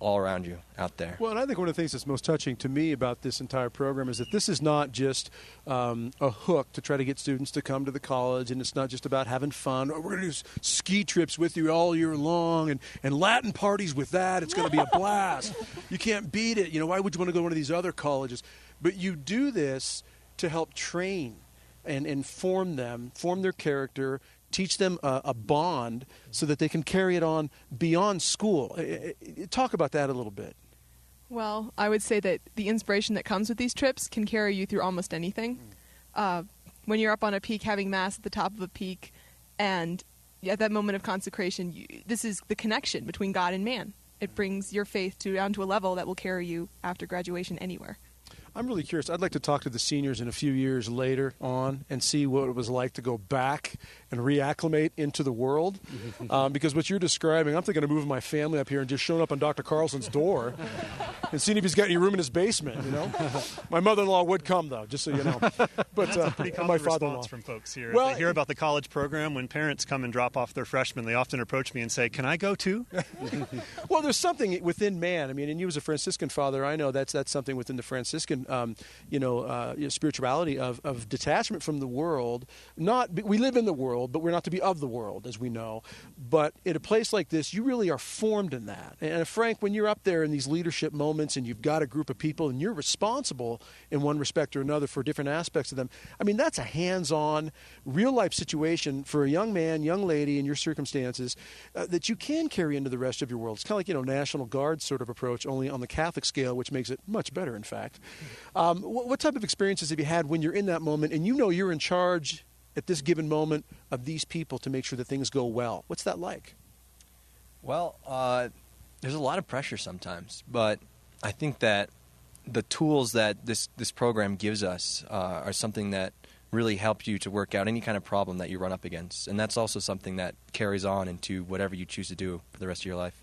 all around you out there. Well, and I think one of the things that's most touching to me about this entire program is that this is not just a hook to try to get students to come to the college, and it's not just about having fun. Oh, we're going to do ski trips with you all year long and Latin parties with that. It's going to be a blast. You can't beat it. Why would you want to go to one of these other colleges? But you do this to help train and form their character, teach them a bond so that they can carry it on beyond school. Talk about that a little bit. Well, I would say that the inspiration that comes with these trips can carry you through almost anything. When you're up on a peak having Mass at the top of a peak, and at that moment of consecration, this is the connection between God and man. It brings your faith down to a level that will carry you after graduation anywhere. I'm really curious. I'd like to talk to the seniors in a few years later on and see what it was like to go back and reacclimate into the world. Because what you're describing, I'm thinking of moving my family up here and just showing up on Dr. Carlson's door and seeing if he's got any room in his basement, My mother-in-law would come, though, just so you know. But that's a pretty common my response from folks here. Well, if they hear about the college program, when parents come and drop off their freshmen, they often approach me and say, "Can I go too?" Well, there's something within man. And you as a Franciscan father, I know that's something within the Franciscan on, spirituality of detachment from the world. We live in the world, but we're not to be of the world, as we know. But in a place like this, you really are formed in that. And Frank, when you're up there in these leadership moments and you've got a group of people and you're responsible in one respect or another for different aspects of them, I mean, that's a hands-on, real-life situation for a young man, young lady in your circumstances that you can carry into the rest of your world. It's kind of like, National Guard sort of approach, only on the Catholic scale, which makes it much better, in fact. What type of experiences have you had when you're in that moment and you're in charge at this given moment of these people to make sure that things go well? What's that like? Well, there's a lot of pressure sometimes, but I think that the tools that this program gives us are something that really help you to work out any kind of problem that you run up against. And that's also something that carries on into whatever you choose to do for the rest of your life.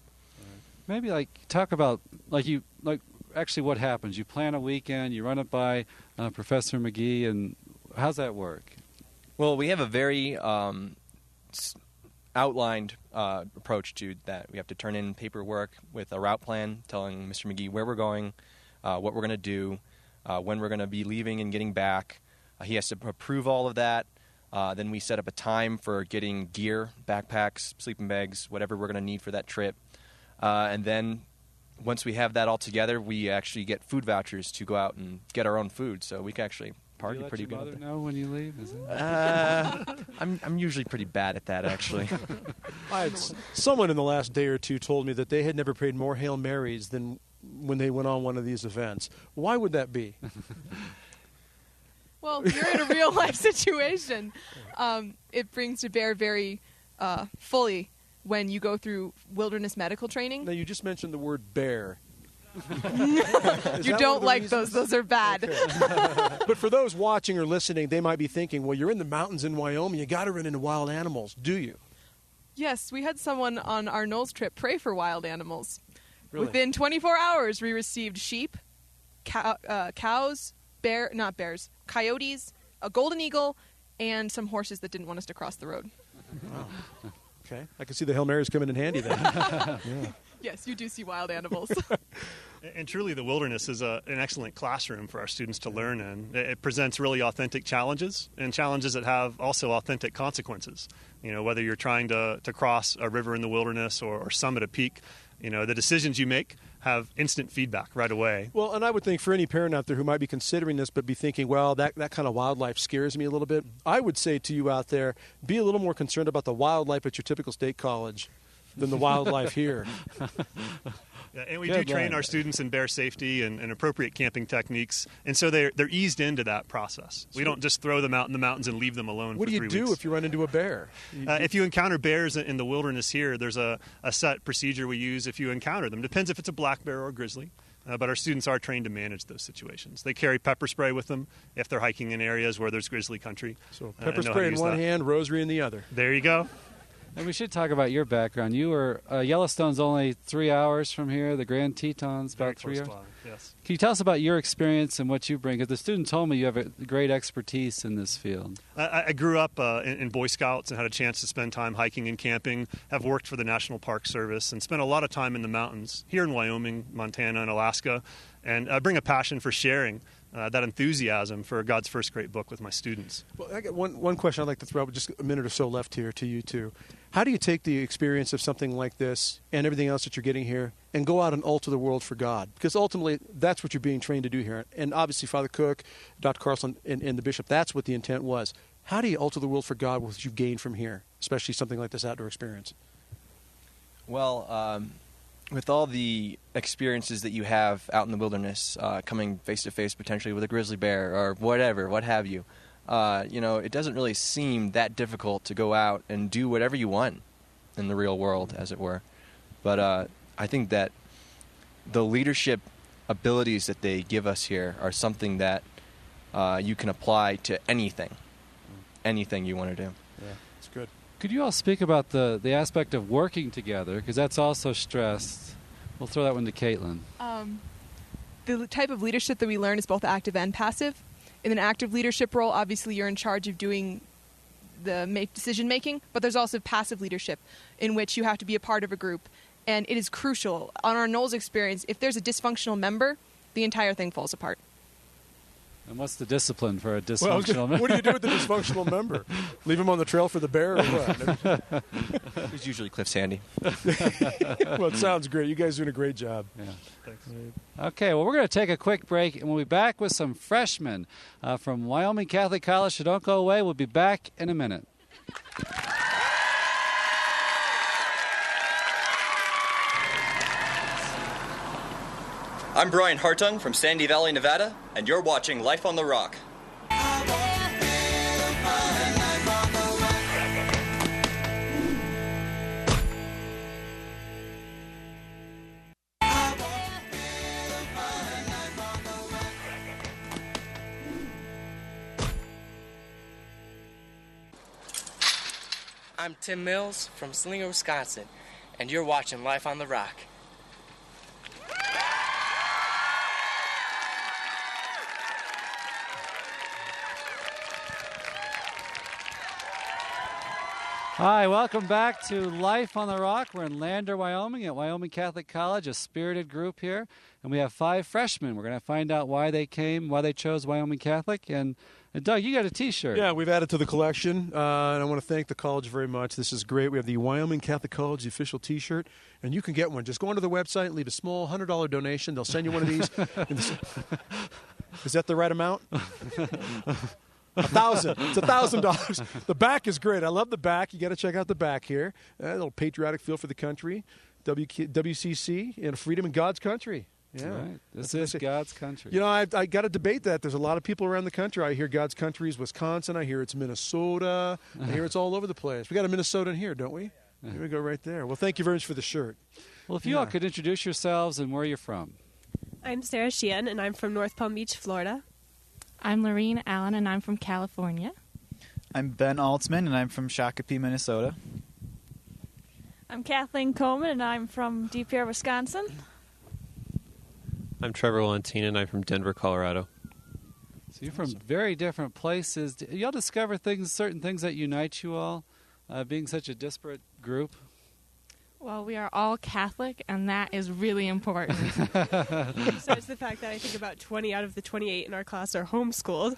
Maybe talk about actually what happens. You plan a weekend, you run it by Professor McGee, and how's that work? Well, we have a very outlined approach to that. We have to turn in paperwork with a route plan telling Mr. McGee where we're going, what we're going to do, when we're going to be leaving and getting back. He has to approve all of that. Then we set up a time for getting gear, backpacks, sleeping bags, whatever we're going to need for that trip. And then once we have that all together, we actually get food vouchers to go out and get our own food. So we can actually party pretty good. Do you let your mother know when you leave? Is it? I'm usually pretty bad at that, actually. Someone in the last day or two told me that they had never prayed more Hail Marys than when they went on one of these events. Why would that be? Well, you're in a real-life situation. It brings to bear very fully when you go through wilderness medical training. Now, you just mentioned the word bear. You don't like those. Those are bad. Okay. But for those watching or listening, they might be thinking, well, you're in the mountains in Wyoming. You got to run into wild animals, do you? Yes, we had someone on our Knowles trip pray for wild animals. Really? Within 24 hours, we received sheep, cows, coyotes, a golden eagle, and some horses that didn't want us to cross the road. Wow. Okay. I can see the Hail Marys coming in handy then. Yeah. Yes, you do see wild animals. And truly, the wilderness is an excellent classroom for our students to learn in. It presents really authentic challenges, and challenges that have also authentic consequences. Whether you're trying to cross a river in the wilderness or summit a peak, the decisions you make have instant feedback right away. Well, and I would think for any parent out there who might be considering this but be thinking, well, that kind of wildlife scares me a little bit, I would say to you out there, be a little more concerned about the wildlife at your typical state college than the wildlife here. Yeah, and we do train our students in bear safety and appropriate camping techniques, and so they're eased into that process. We don't just throw them out in the mountains and leave them alone for 3 weeks. What do you do if you run into a bear? If you encounter bears in the wilderness here, there's a set procedure we use if you encounter them. Depends if it's a black bear or a grizzly, but our students are trained to manage those situations. They carry pepper spray with them if they're hiking in areas where there's grizzly country. So pepper spray in one hand, rosary in the other. There you go. And we should talk about your background. You were Yellowstone's only 3 hours from here. The Grand Tetons about 3 hours. Yes. Can you tell us about your experience and what you bring? Because the student told me you have a great expertise in this field. I grew up in Boy Scouts and had a chance to spend time hiking and camping. Have worked for the National Park Service and spent a lot of time in the mountains here in Wyoming, Montana, and Alaska. And I bring a passion for sharing that enthusiasm for God's first great book with my students. Well, I got one question I'd like to throw out, just a minute or so left here to you two. How do you take the experience of something like this and everything else that you're getting here and go out and alter the world for God? Because ultimately, that's what you're being trained to do here. And obviously, Father Cook, Dr. Carlson, and the bishop, that's what the intent was. How do you alter the world for God with what you've gained from here, especially something like this outdoor experience? Well, with all the experiences that you have out in the wilderness, coming face-to-face potentially with a grizzly bear or whatever, what have you, it doesn't really seem that difficult to go out and do whatever you want in the real world, as it were. But I think that the leadership abilities that they give us here are something that you can apply to anything you want to do. Yeah, it's good. Could you all speak about the aspect of working together? Because that's also stressed. We'll throw that one to Caitlin. The type of leadership that we learn is both active and passive. In an active leadership role, obviously you're in charge of doing the decision-making, but there's also passive leadership in which you have to be a part of a group. And it is crucial. On our Knowles experience, if there's a dysfunctional member, the entire thing falls apart. And what's the discipline for a dysfunctional member? What do you do with the dysfunctional member? Leave him on the trail for the bear or what? It's usually Cliff Sandy. Well, it sounds great. You guys are doing a great job. Yeah. Thanks. Okay, well, we're going to take a quick break, and we'll be back with some freshmen from Wyoming Catholic College, so don't go away. We'll be back in a minute. I'm Brian Hartung from Sandy Valley, Nevada, and you're watching Life on the Rock. I'm Tim Mills from Slinger, Wisconsin, and you're watching Life on the Rock. Hi, welcome back to Life on the Rock. We're in Lander, Wyoming at Wyoming Catholic College, a spirited group here. And we have 5 freshmen. We're going to find out why they came, why they chose Wyoming Catholic. And Doug, you got a T-shirt. Yeah, we've added to the collection, and I want to thank the college very much. This is great. We have the Wyoming Catholic College, the official T-shirt, and you can get one. Just go onto the website and leave a small $100 donation. They'll send you one of these. Is that the right amount? $1,000. It's $1,000. The back is great. I love the back. You got to check out the back here. A little patriotic feel for the country. WCC and freedom in God's country. Yeah, right. This is God's country. You know, I got to debate that. There's a lot of people around the country. I hear God's country is Wisconsin. I hear it's Minnesota. I hear it's all over the place. We got a Minnesota in here, don't we? Here we go, right there. Well, thank you very much for the shirt. Well, if you all could introduce yourselves and where you're from. I'm Sarah Sheehan, and I'm from North Palm Beach, Florida. I'm Lorene Allen, and I'm from California. I'm Ben Altsman, and I'm from Shakopee, Minnesota. I'm Kathleen Coleman, and I'm from Deep Air, Wisconsin. I'm Trevor Lantina, and I'm from Denver, Colorado. So you're from very different places. Do y'all discover certain things that unite you all, being such a disparate group? Well, we are all Catholic, and that is really important. So it's the fact that I think about 20 out of the 28 in our class are homeschooled.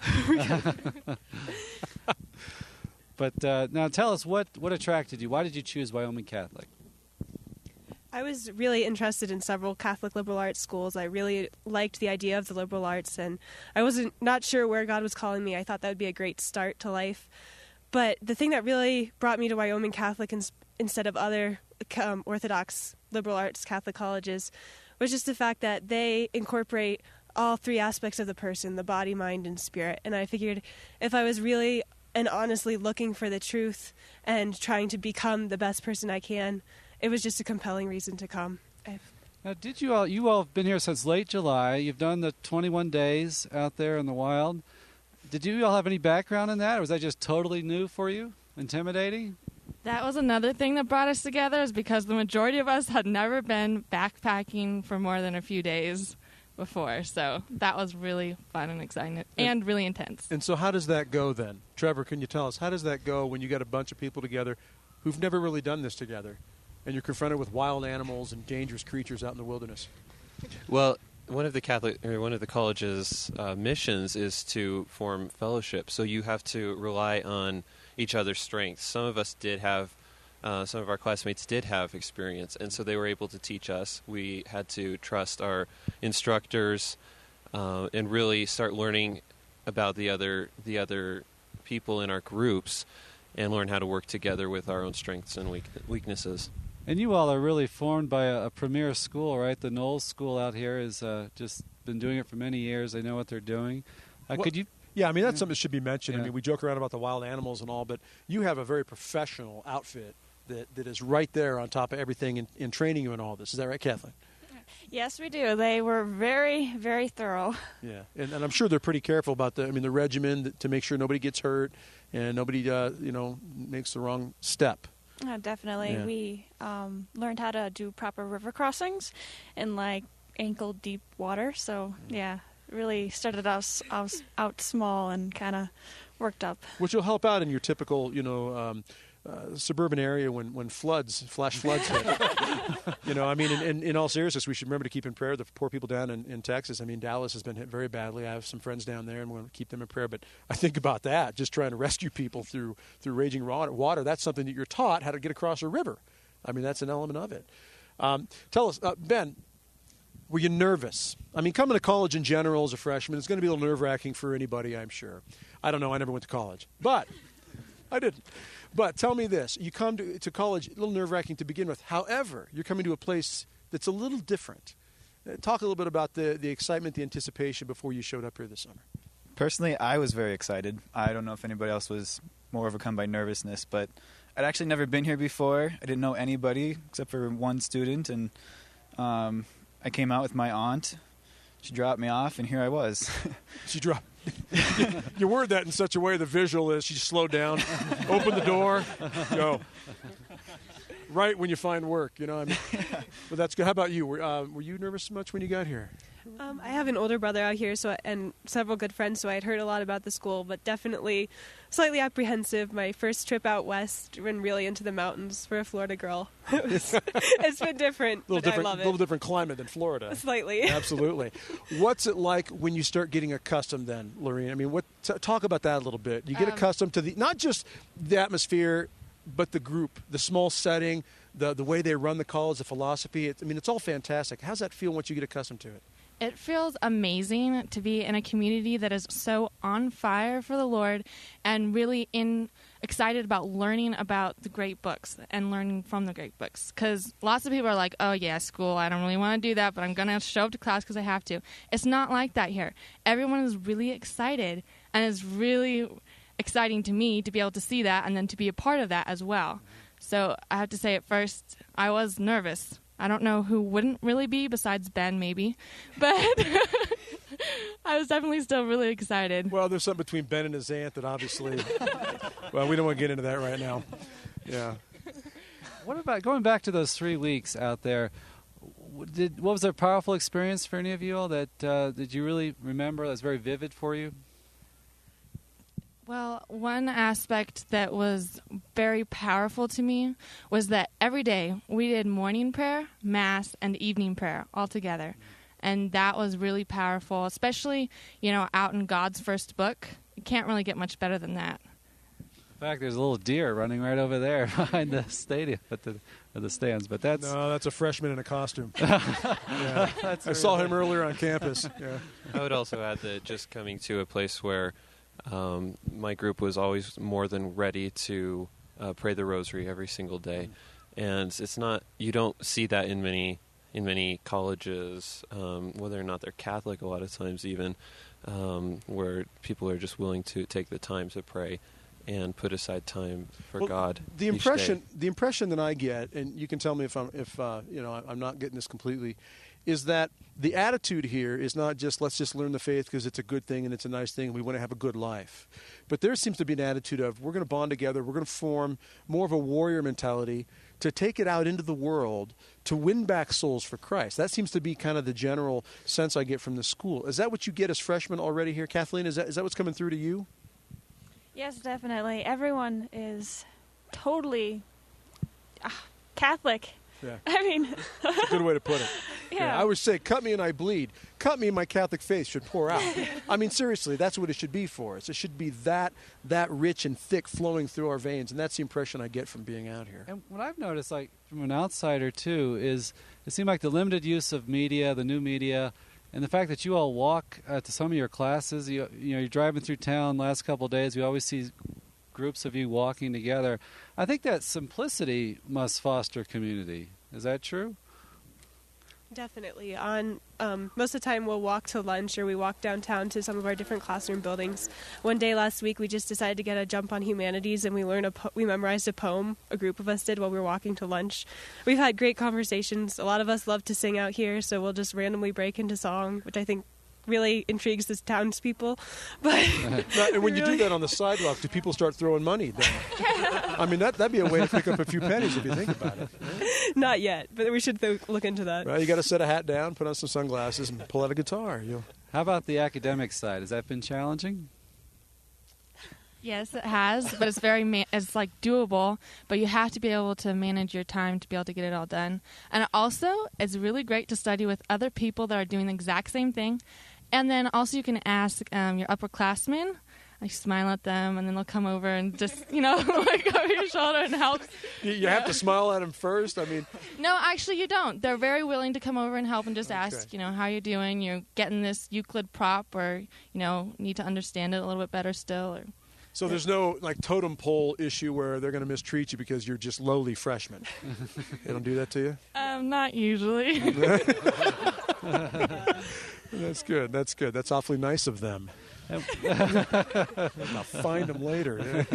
But now tell us, what attracted you? Why did you choose Wyoming Catholic? I was really interested in several Catholic liberal arts schools. I really liked the idea of the liberal arts, and I wasn't not sure where God was calling me. I thought that would be a great start to life. But the thing that really brought me to Wyoming Catholic instead of other Orthodox liberal arts Catholic colleges was just the fact that they incorporate all 3 aspects of the person, the body, mind, and spirit. And I figured if I was really and honestly looking for the truth and trying to become the best person I can, it was just a compelling reason to come. Now, you all have been here since late July. You've done the 21 days out there in the wild. Did you all have any background in that, or was that just totally new for you? Intimidating? That was another thing that brought us together, is because the majority of us had never been backpacking for more than a few days before. So that was really fun and exciting and really intense. And so how does that go then? Trevor, can you tell us, how does that go when you got a bunch of people together who've never really done this together, and you're confronted with wild animals and dangerous creatures out in the wilderness? Well, one of the college's missions is to form fellowship. So you have to rely on each other's strengths. Some of us did have, some of our classmates did have experience, and so they were able to teach us. We had to trust our instructors and really start learning about the other people in our groups, and learn how to work together with our own strengths and weaknesses. And you all are really formed by a premier school, right? The Knowles School out here has just been doing it for many years. They know what they're doing. Could you... Yeah, I mean, that's something that should be mentioned. Yeah. I mean, we joke around about the wild animals and all, but you have a very professional outfit that is right there on top of everything in training you in all this. Is that right, Kathleen? Yes, we do. They were very, very thorough. Yeah, and I'm sure they're pretty careful about the regimen to make sure nobody gets hurt and nobody, makes the wrong step. Definitely. Yeah. We learned how to do proper river crossings in, ankle-deep water. So, yeah, really started us out small and kind of worked up. Which will help out in your typical, suburban area when flash floods hit. I mean, in all seriousness, we should remember to keep in prayer the poor people down in Texas. I mean, Dallas has been hit very badly. I have some friends down there, and we're going to keep them in prayer. But I think about that, just trying to rescue people through raging water. That's something that you're taught how to get across a river. I mean, that's an element of it. Tell us, Ben, were you nervous? I mean, coming to college in general as a freshman, it's going to be a little nerve-wracking for anybody, I'm sure. I don't know. I never went to college. But I didn't. But tell me this. You come to college, a little nerve-wracking to begin with. However, you're coming to a place that's a little different. Talk a little bit about the excitement, the anticipation before you showed up here this summer. Personally, I was very excited. I don't know if anybody else was more overcome by nervousness, but I'd actually never been here before. I didn't know anybody except for one student, and I came out with my aunt. She dropped me off, and here I was. She dropped. You word that in such a way the visual is she slowed down, open the door, go. Right when you find work, I mean. But that's good. How about you? Were you nervous much when you got here? I have an older brother out here, and several good friends, so I had heard a lot about the school, but definitely slightly apprehensive. My first trip out west, went really into the mountains for a Florida girl. It's been different, but I love it. A little different climate than Florida. Slightly. Absolutely. What's it like when you start getting accustomed then, Lorene? I mean, talk about that a little bit. You get accustomed to not just the atmosphere, but the group, the small setting, the way they run the college, the philosophy. It's all fantastic. How's that feel once you get accustomed to it? It feels amazing to be in a community that is so on fire for the Lord and really excited about learning about the great books and learning from the great books. Because lots of people are like, oh, yeah, school, I don't really want to do that, but I'm going to show up to class because I have to. It's not like that here. Everyone is really excited, and it's really exciting to me to be able to see that and then to be a part of that as well. So I have to say at first, I was nervous. I don't know who wouldn't really be besides Ben, maybe. But I was definitely still really excited. Well, there's something between Ben and his aunt that obviously, well, we don't want to get into that right now. Yeah. What about going back to those 3 weeks out there? What was a powerful experience for any of you all that you really remember that's very vivid for you? Well, one aspect that was very powerful to me was that every day we did morning prayer, mass, and evening prayer all together. And that was really powerful, especially, out in God's first book. You can't really get much better than that. In fact, there's a little deer running right over there behind the stadium at the stands. But that's a freshman in a costume. Yeah. I saw him earlier on campus. Yeah. I would also add that just coming to a place where my group was always more than ready to pray the rosary every single day, and it's not, you don't see that in many colleges, whether or not they're Catholic. A lot of times, even where people are just willing to take the time to pray and put aside time for God. The impression that I get, and you can tell me if I'm not getting this completely, is that the attitude here is not just let's just learn the faith because it's a good thing and it's a nice thing and we want to have a good life. But there seems to be an attitude of we're going to bond together, we're going to form more of a warrior mentality to take it out into the world to win back souls for Christ. That seems to be kind of the general sense I get from the school. Is that what you get as freshmen already here? Kathleen, is that what's coming through to you? Yes, definitely. Everyone is totally Catholic. Yeah. I mean, that's a good way to put it. Yeah. I would say, cut me and I bleed. Cut me and my Catholic faith should pour out. I mean, seriously, that's what it should be for us. It should be that rich and thick flowing through our veins, and that's the impression I get from being out here. And what I've noticed, like from an outsider too, is it seemed like the limited use of media, the new media, and the fact that you all walk to some of your classes. You're driving through town last couple of days. We always see groups of you walking together. I think that simplicity must foster community. Is that true? Definitely. Most of the time we'll walk to lunch or we walk downtown to some of our different classroom buildings. One day last week we just decided to get a jump on humanities and we memorized a poem, a group of us did, while we were walking to lunch. We've had great conversations. A lot of us love to sing out here, so we'll just randomly break into song, which I think really intrigues the townspeople. But and when you do that on the sidewalk, do people start throwing money then? I mean, that'd be a way to pick up a few pennies if you think about it. Right? Not yet, but we should look into that. Right, you got to set a hat down, put on some sunglasses, and pull out a guitar. How about the academic side? Has that been challenging? Yes, it has, but it's it's like doable, but you have to be able to manage your time to be able to get it all done. And also, it's really great to study with other people that are doing the exact same thing. And then also you can ask your upperclassmen. I smile at them, and then they'll come over and just, like over your shoulder and help. You have to smile at them first? I mean... No, actually you don't. They're very willing to come over and help and just ask, how you doing? You're getting this Euclid prop, or, need to understand it a little bit better still. Or... So there's no, totem pole issue where they're going to mistreat you because you're just lowly freshmen. They don't do that to you? Not usually. That's good. That's awfully nice of them. I'll find them later.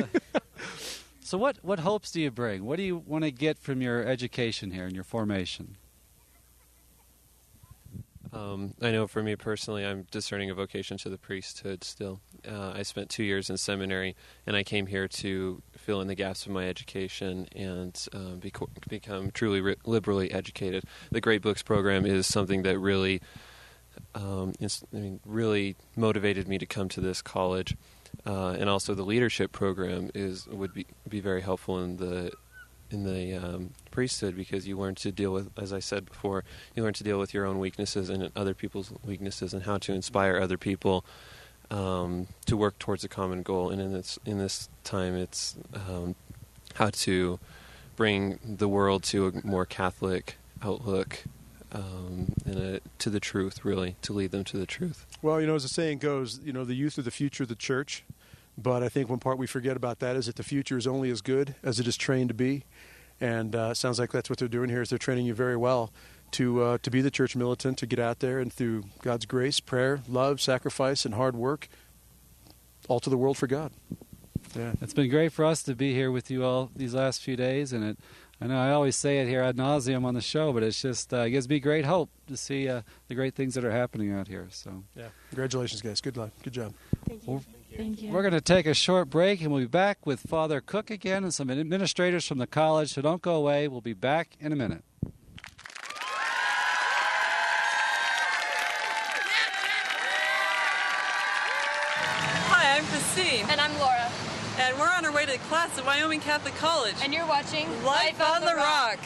So what hopes do you bring? What do you want to get from your education here and your formation? I know for me personally, I'm discerning a vocation to the priesthood still. I spent 2 years in seminary, and I came here to fill in the gaps of my education and become truly liberally educated. The Great Books program is something that really really motivated me to come to this college, and also the leadership program would be very helpful in the priesthood, because you learn to deal with, as I said before, you learn to deal with your own weaknesses and other people's weaknesses, and how to inspire other people to work towards a common goal. And in this time, it's how to bring the world to a more Catholic outlook. And to the truth, really, to lead them to the truth. Well, as the saying goes, the youth are the future of the church. But I think one part we forget about that is that the future is only as good as it is trained to be. And it sounds like that's what they're doing here, is they're training you very well to be the church militant, to get out there and through God's grace, prayer, love, sacrifice, and hard work, alter the world for God. Yeah. It's been great for us to be here with you all these last few days, and I know I always say it here ad nauseum on the show, but it's just it gives me great hope to see the great things that are happening out here. So, yeah, congratulations, guys. Good luck. Good job. Thank you. Thank you. We're going to take a short break, and we'll be back with Father Cook again and some administrators from the college. So don't go away. We'll be back in a minute. Hi, I'm Christine. And I'm Laura. And we're on our way to class at Wyoming Catholic College. And you're watching Life on the Rock.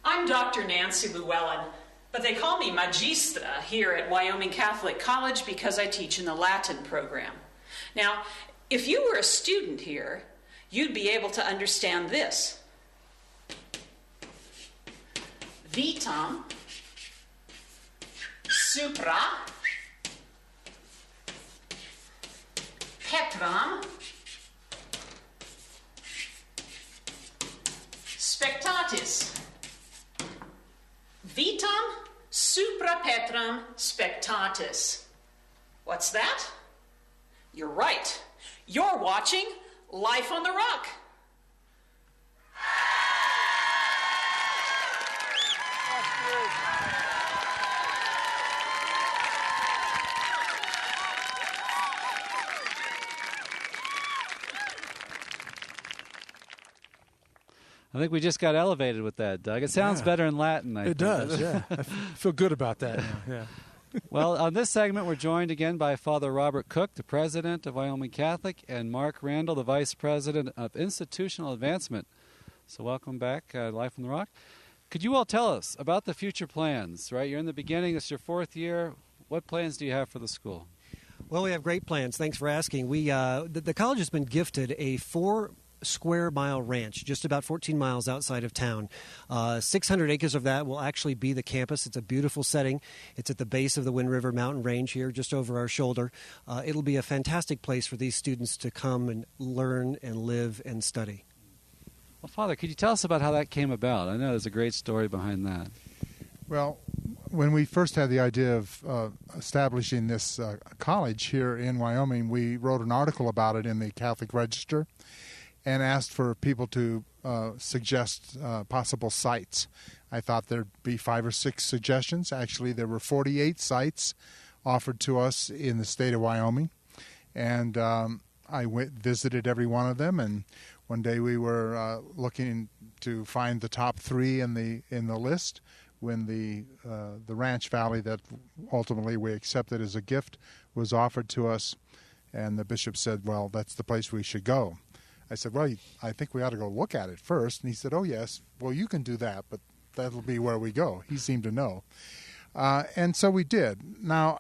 I'm Dr. Nancy Llewellyn, but they call me Magistra here at Wyoming Catholic College because I teach in the Latin program. Now, if you were a student here, you'd be able to understand this. Vitam supra Petram spectatis. Vitam supra Petram spectatis. What's that? You're right. You're watching Life on the Rock. I think we just got elevated with that, Doug. It sounds better in Latin, I think. It does, yeah. I feel good about that now, yeah. Well, on this segment, we're joined again by Father Robert Cook, the president of Wyoming Catholic, and Mark Randall, the vice president of Institutional Advancement. So welcome back, Life on the Rock. Could you all tell us about the future plans, right? You're in the beginning. It's your fourth year. What plans do you have for the school? Well, we have great plans. Thanks for asking. The college has been gifted a 4-square-mile ranch, just about 14 miles outside of town. 600 acres of that will actually be the campus. It's a beautiful setting. It's at the base of the Wind River Mountain Range here, just over our shoulder. It'll be a fantastic place for these students to come and learn and live and study. Well, Father, could you tell us about how that came about? I know there's a great story behind that. Well, when we first had the idea of establishing this college here in Wyoming, we wrote an article about it in the Catholic Register and asked for people to suggest possible sites. I thought there'd be 5 or 6 suggestions. Actually, there were 48 sites offered to us in the state of Wyoming, and I visited every one of them. And one day we were looking to find the top 3 in the list when the Ranch Valley that ultimately we accepted as a gift was offered to us, and the bishop said, "Well, that's the place we should go." I said, "Well, I think we ought to go look at it first." And he said, "Oh yes, well you can do that, but that'll be where we go." He seemed to know. And so we did. Now,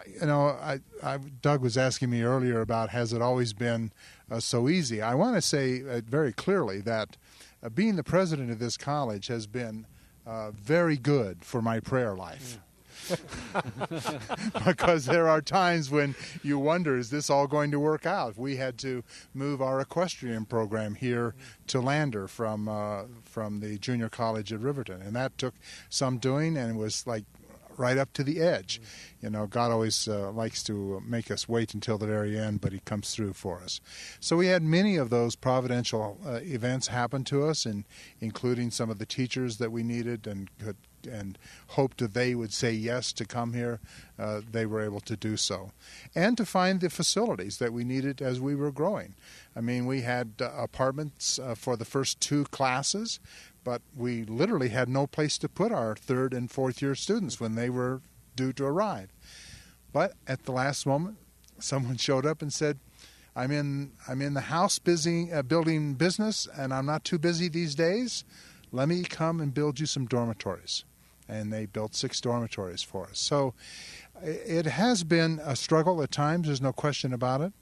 Doug was asking me earlier about has it always been so easy. I want to say very clearly that being the president of this college has been very good for my prayer life. Because there are times when you wonder, is this all going to work out? We had to move our equestrian program here to Lander from the junior college at Riverton, and that took some doing, and it was like right up to the edge. God always likes to make us wait until the very end, but he comes through for us. So we had many of those providential events happen to us, and including some of the teachers that we needed and hoped that they would say yes to come here. They were able to do so. And to find the facilities that we needed as we were growing. I mean, we had apartments for the first 2 classes, but we literally had no place to put our 3rd and 4th year students when they were due to arrive. But at the last moment, someone showed up and said, I'm in the house building business, and I'm not too busy these days. Let me come and build you some dormitories. And they built 6 dormitories for us. So it has been a struggle at times, there's no question about it.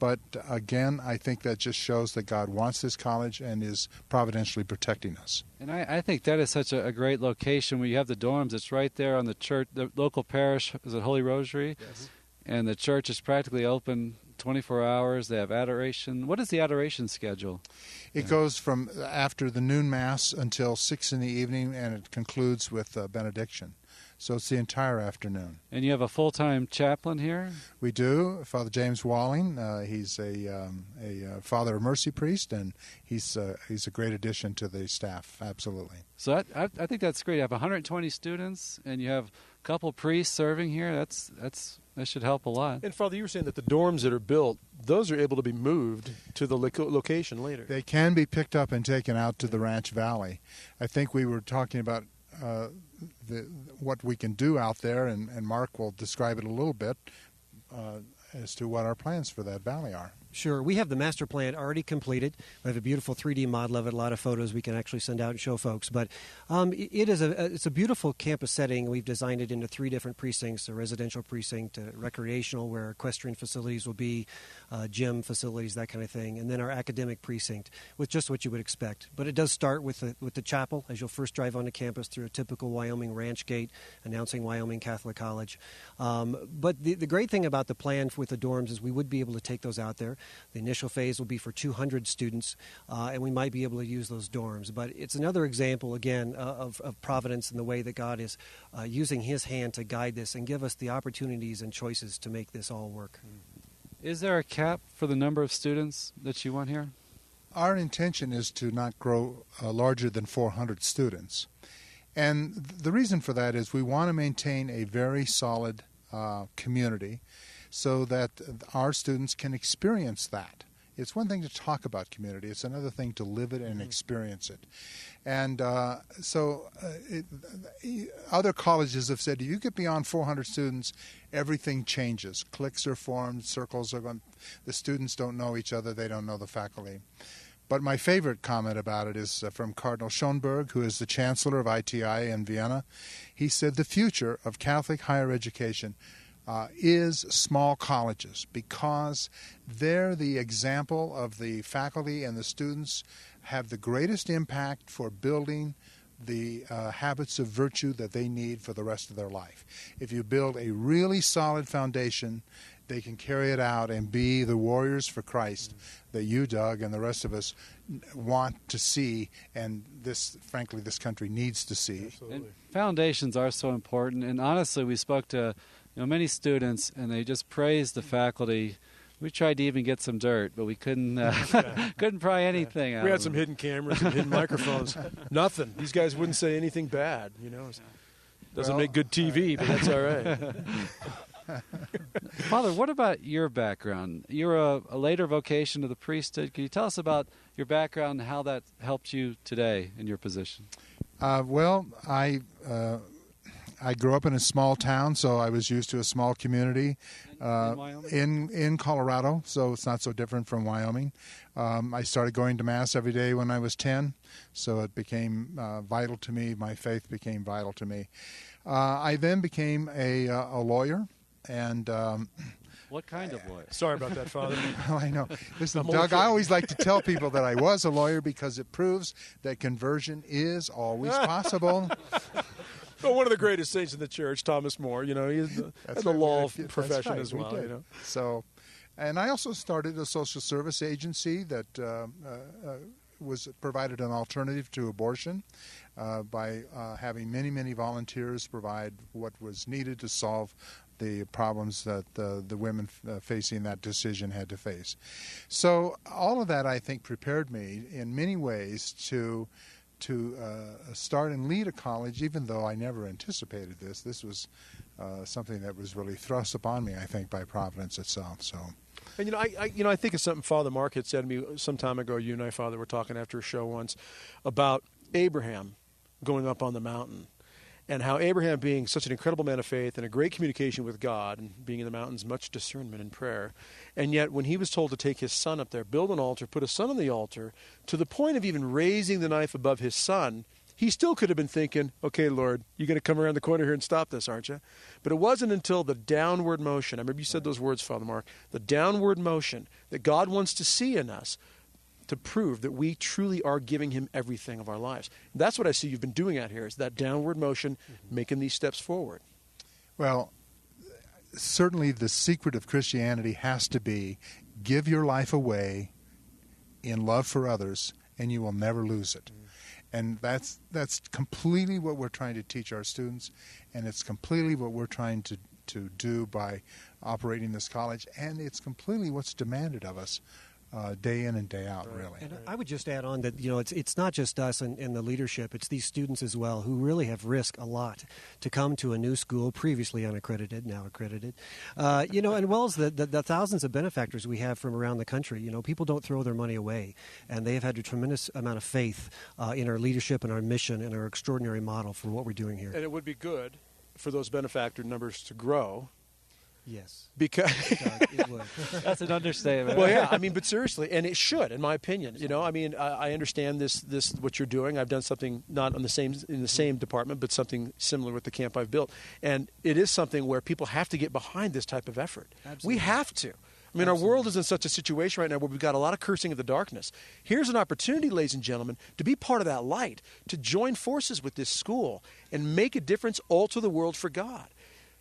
But again, I think that just shows that God wants this college and is providentially protecting us. And I think that is such a great location where you have the dorms. It's right there on the church, the local parish, is it Holy Rosary? Yes. And the church is practically open 24 hours. They have adoration. What is the adoration schedule? It goes from after the noon Mass until 6 in the evening, and it concludes with benediction. So it's the entire afternoon. And you have a full-time chaplain here? We do. Father James Walling. He's a Father of Mercy priest, and he's a great addition to the staff. Absolutely. So I think that's great. You have 120 students, and you have a couple priests serving here. That should help a lot. And Father, you were saying that the dorms that are built, those are able to be moved to the location later. They can be picked up and taken out to the Ranch Valley. I think we were talking about what we can do out there, and Mark will describe it a little bit as to what our plans for that valley are. Sure. We have the master plan already completed. We have a beautiful 3D model of it, a lot of photos we can actually send out and show folks. But it's a beautiful campus setting. We've designed it into 3 different precincts: a residential precinct, a recreational where equestrian facilities will be, gym facilities, that kind of thing, and then our academic precinct with just what you would expect. But it does start with the chapel, as you'll first drive onto campus through a typical Wyoming ranch gate announcing Wyoming Catholic College. But the great thing about the plan with the dorms is we would be able to take those out there. The initial phase will be for 200 students, and we might be able to use those dorms. But it's another example, again, of providence and the way that God is using His hand to guide this and give us the opportunities and choices to make this all work. Is there a cap for the number of students that you want here? Our intention is to not grow larger than 400 students. And the reason for that is we want to maintain a very solid community, so that our students can experience that. It's one thing to talk about community. It's another thing to live it and experience it. And other colleges have said, if you get beyond 400 students, everything changes. Cliques are formed, circles are going. The students don't know each other. They don't know the faculty. But my favorite comment about it is from Cardinal Schoenberg, who is the chancellor of ITI in Vienna. He said, the future of Catholic higher education is small colleges, because they're the example of the faculty, and the students have the greatest impact for building the habits of virtue that they need for the rest of their life. If you build a really solid foundation, they can carry it out and be the warriors for Christ that you, Doug, and the rest of us want to see, and frankly, this country needs to see. And foundations are so important, and honestly, we spoke to many students, and they just praised the faculty. We tried to even get some dirt, but we couldn't pry anything out. We had some hidden cameras and hidden microphones. Nothing. These guys wouldn't say anything bad. Doesn't make good TV, but that's all right. Father, what about your background? You're a later vocation to the priesthood. Can you tell us about your background and how that helped you today in your position? Well, I grew up in a small town, so I was used to a small community in Colorado, so it's not so different from Wyoming. I started going to Mass every day when I was 10, so it became vital to me. My faith became vital to me. I then became a lawyer, and what kind of lawyer? Sorry about that, Father. I know. Listen, Doug, I always like to tell people that I was a lawyer because it proves that conversion is always possible. Well, one of the greatest saints in the church, Thomas More, he's the law profession as well. So, and I also started a social service agency that provided an alternative to abortion by having many volunteers provide what was needed to solve the problems that the women facing that decision had to face. So all of that, I think, prepared me in many ways to start and lead a college, even though I never anticipated this. This was something that was really thrust upon me, I think, by Providence itself. So, and I think it's something Father Mark had said to me some time ago. You and I, Father, were talking after a show once about Abraham going up on the mountain, and how Abraham, being such an incredible man of faith and a great communication with God, and being in the mountains, much discernment and prayer, and yet when he was told to take his son up there, build an altar, put a son on the altar, to the point of even raising the knife above his son, he still could have been thinking, okay, Lord, you're going to come around the corner here and stop this, aren't you? But it wasn't until the downward motion, I remember you said those words, Father Mark, the downward motion that God wants to see in us to prove that we truly are giving him everything of our lives. That's what I see you've been doing out here, is that downward motion, making these steps forward. Well, certainly the secret of Christianity has to be give your life away in love for others, and you will never lose it. And that's completely what we're trying to teach our students, and it's completely what we're trying to do by operating this college, and it's completely what's demanded of us day in and day out, really. And I would just add on that, it's not just us and the leadership, it's these students as well who really have risked a lot to come to a new school, previously unaccredited, now accredited, and as well as the thousands of benefactors we have from around the country. People don't throw their money away, and they have had a tremendous amount of faith in our leadership and our mission and our extraordinary model for what we're doing here. And it would be good for those benefactor numbers to grow. Yes. Because it would. That's an understatement. Well, yeah, but seriously, and it should, in my opinion. I understand this what you're doing. I've done something not in the same department, but something similar with the camp I've built, and it is something where people have to get behind this type of effort. Absolutely. We have to. Our world is in such a situation right now where we've got a lot of cursing of the darkness. Here's an opportunity, ladies and gentlemen, to be part of that light, to join forces with this school and make a difference, alter the world for God.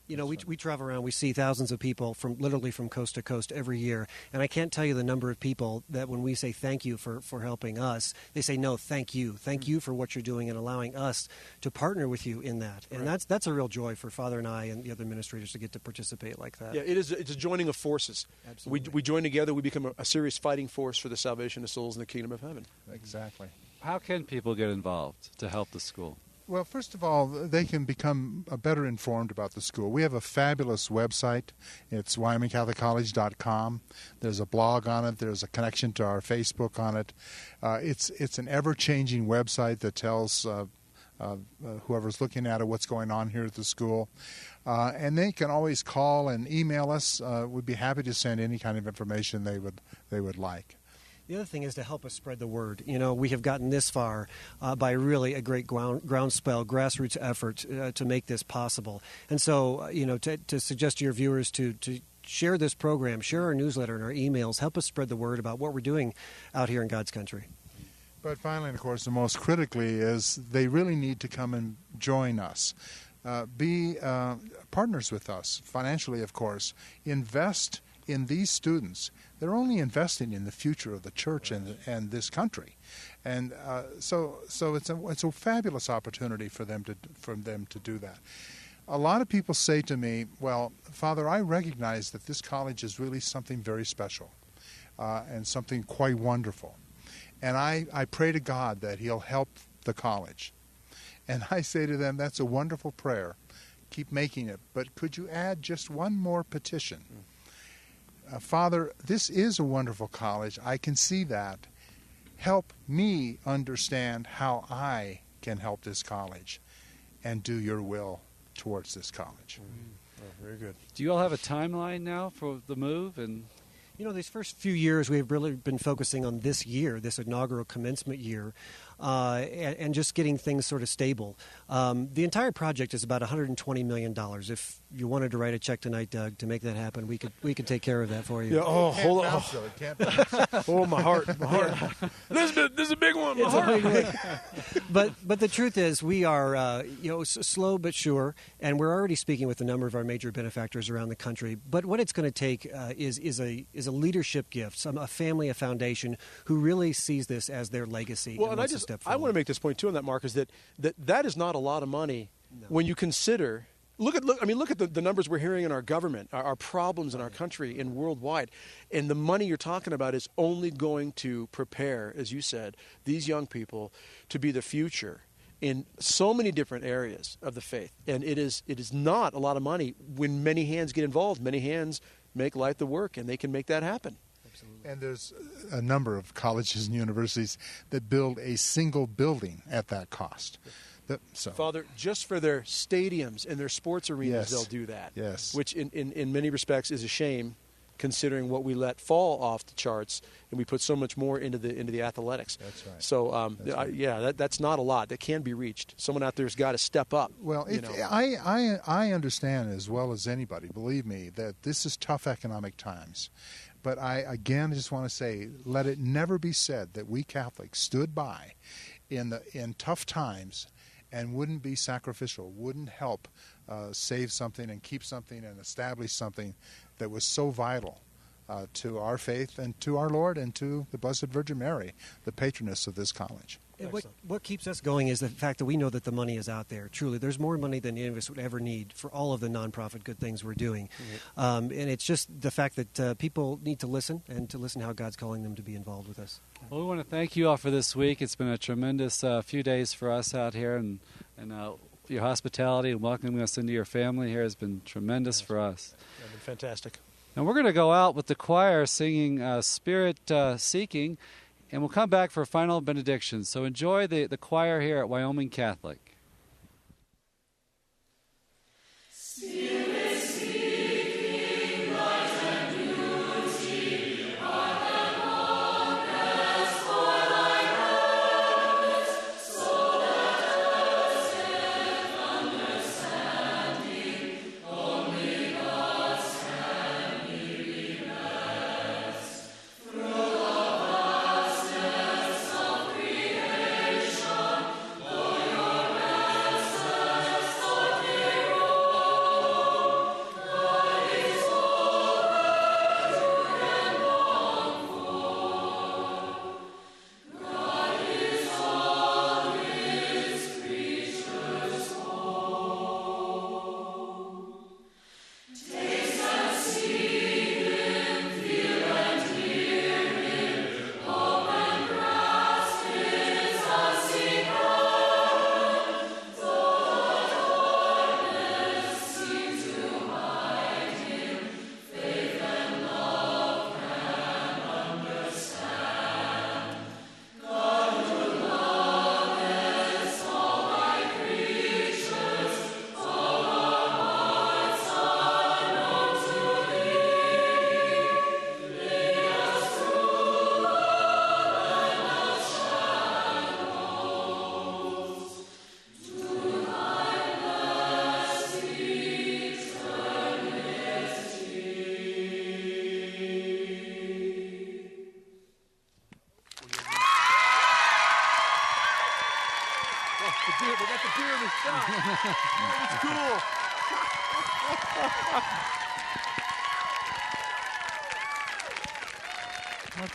We travel around, we see thousands of people literally from coast to coast every year. And I can't tell you the number of people that when we say thank you for helping us, they say, no, thank you. Thank you for what you're doing and allowing us to partner with you in that. And that's a real joy for Father and I and the other administrators to get to participate like that. Yeah, it's a joining of forces. Absolutely. We join together, we become a serious fighting force for the salvation of souls in the kingdom of heaven. Exactly. How can people get involved to help the school? Well, first of all, they can become better informed about the school. We have a fabulous website. It's WyomingCatholicCollege.com. There's a blog on it. There's a connection to our Facebook on it. It's an ever-changing website that tells whoever's looking at it what's going on here at the school. And they can always call and email us. We'd be happy to send any kind of information they would like. The other thing is to help us spread the word. We have gotten this far by really a great groundswell, grassroots effort to make this possible. And so, to suggest to your viewers to share this program, share our newsletter and our emails, help us spread the word about what we're doing out here in God's country. But finally, of course, the most critically is they really need to come and join us. Be partners with us, financially, of course. Invest in these students. They're only investing in the future of the church and this country, and so it's a fabulous opportunity for them to do that. A lot of people say to me, "Well, Father, I recognize that this college is really something very special, and something quite wonderful, and I pray to God that He'll help the college." And I say to them, "That's a wonderful prayer. keep making it, but could you add just one more petition? Father, this is a wonderful college. I can see that. Help me understand how I can help this college and do your will towards this college. Oh, very good. Do you all have a timeline now for the move? And these first few years, we've really been focusing on this year, this inaugural commencement year, and just getting things sort of stable. The entire project is about $120 million. If you wanted to write a check tonight, Doug, to make that happen, we could take care of that for you. Yeah. Oh, hold on. Oh, my heart. This is a big one. My heart. But the truth is, we are slow but sure, and we're already speaking with a number of our major benefactors around the country. But what it's going to take is a leadership gift, a family, a foundation who really sees this as their legacy. Well, and and I want to make this point too on that, Mark, is that is not a lot of money when you consider. Look at the numbers we're hearing in our government, our problems in our country and worldwide, and the money you're talking about is only going to prepare, as you said, these young people to be the future in so many different areas of the faith. And it is not a lot of money when many hands get involved. Many hands make light the work, and they can make that happen. And there's a number of colleges and universities that build a single building at that cost. Father, just for their stadiums and their sports arenas, they'll do that. Yes. Which in many respects is a shame, considering what we let fall off the charts, and we put so much more into the athletics. That's right. So, that's not a lot. That can be reached. Someone out there's got to step up. Well, I understand as well as anybody, believe me, that this is tough economic times. But I, again, just want to say, let it never be said that we Catholics stood by in tough times and wouldn't be sacrificial, wouldn't help save something and keep something and establish something that was so vital to our faith and to our Lord and to the Blessed Virgin Mary, the patroness of this college. What keeps us going is the fact that we know that the money is out there. Truly, there's more money than any of us would ever need for all of the nonprofit good things we're doing. Mm-hmm. And it's just the fact that people need to listen and to listen how God's calling them to be involved with us. Well, we want to thank you all for this week. It's been a tremendous few days for us out here, and your hospitality and welcoming us into your family here has been tremendous for us. It's been fantastic. And we're going to go out with the choir singing Spirit Seeking, and we'll come back for a final benediction. So enjoy the choir here at Wyoming Catholic. They got the beer in the shop. It's cool.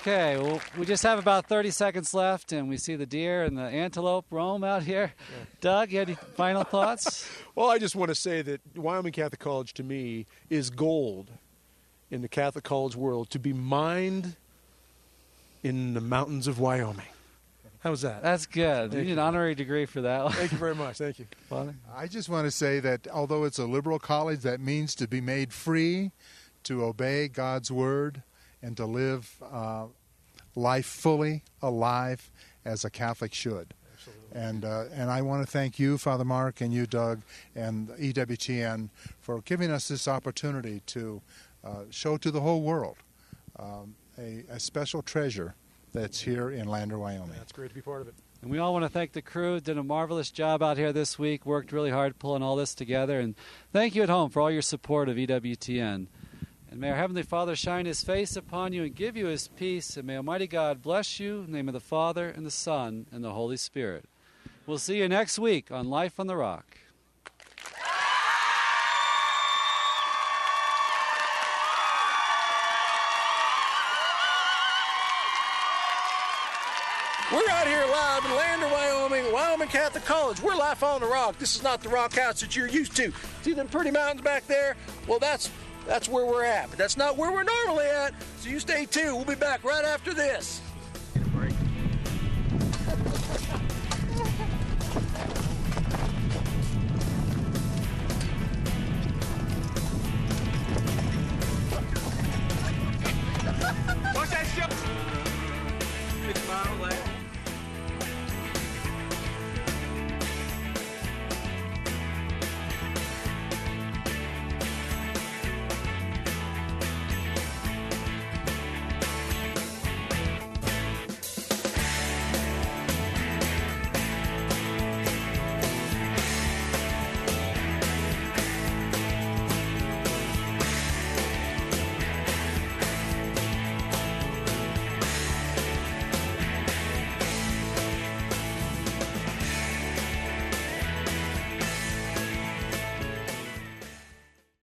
Okay, well, we just have about 30 seconds left, and we see the deer and the antelope roam out here. Yeah. Doug, you have any final thoughts? Well, I just want to say that Wyoming Catholic College, to me, is gold in the Catholic college world to be mined in the mountains of Wyoming. How was that? That's good. Thank You need you. an honorary degree for that. Thank you very much. Thank you. Father? I just want to say that although it's a liberal college, that means to be made free, to obey God's word, and to live life fully alive as a Catholic should. And I want to thank you, Father Mark, and you, Doug, and EWTN for giving us this opportunity to show to the whole world a special treasure that's here in Lander, Wyoming. That's great to be part of it. And we all want to thank the crew. Did a marvelous job out here this week. Worked really hard pulling all this together. And thank you at home for all your support of EWTN. And may our Heavenly Father shine His face upon you and give you His peace. And may Almighty God bless you in the name of the Father, and the Son, and the Holy Spirit. We'll see you next week on Life on the Rock. We're out here live in Lander, Wyoming, Wyoming Catholic College. We're Life on the Rock. This is not the rock house that you're used to. See them pretty mountains back there? Well, that's where we're at. But that's not where we're normally at. So you stay tuned. We'll be back right after this.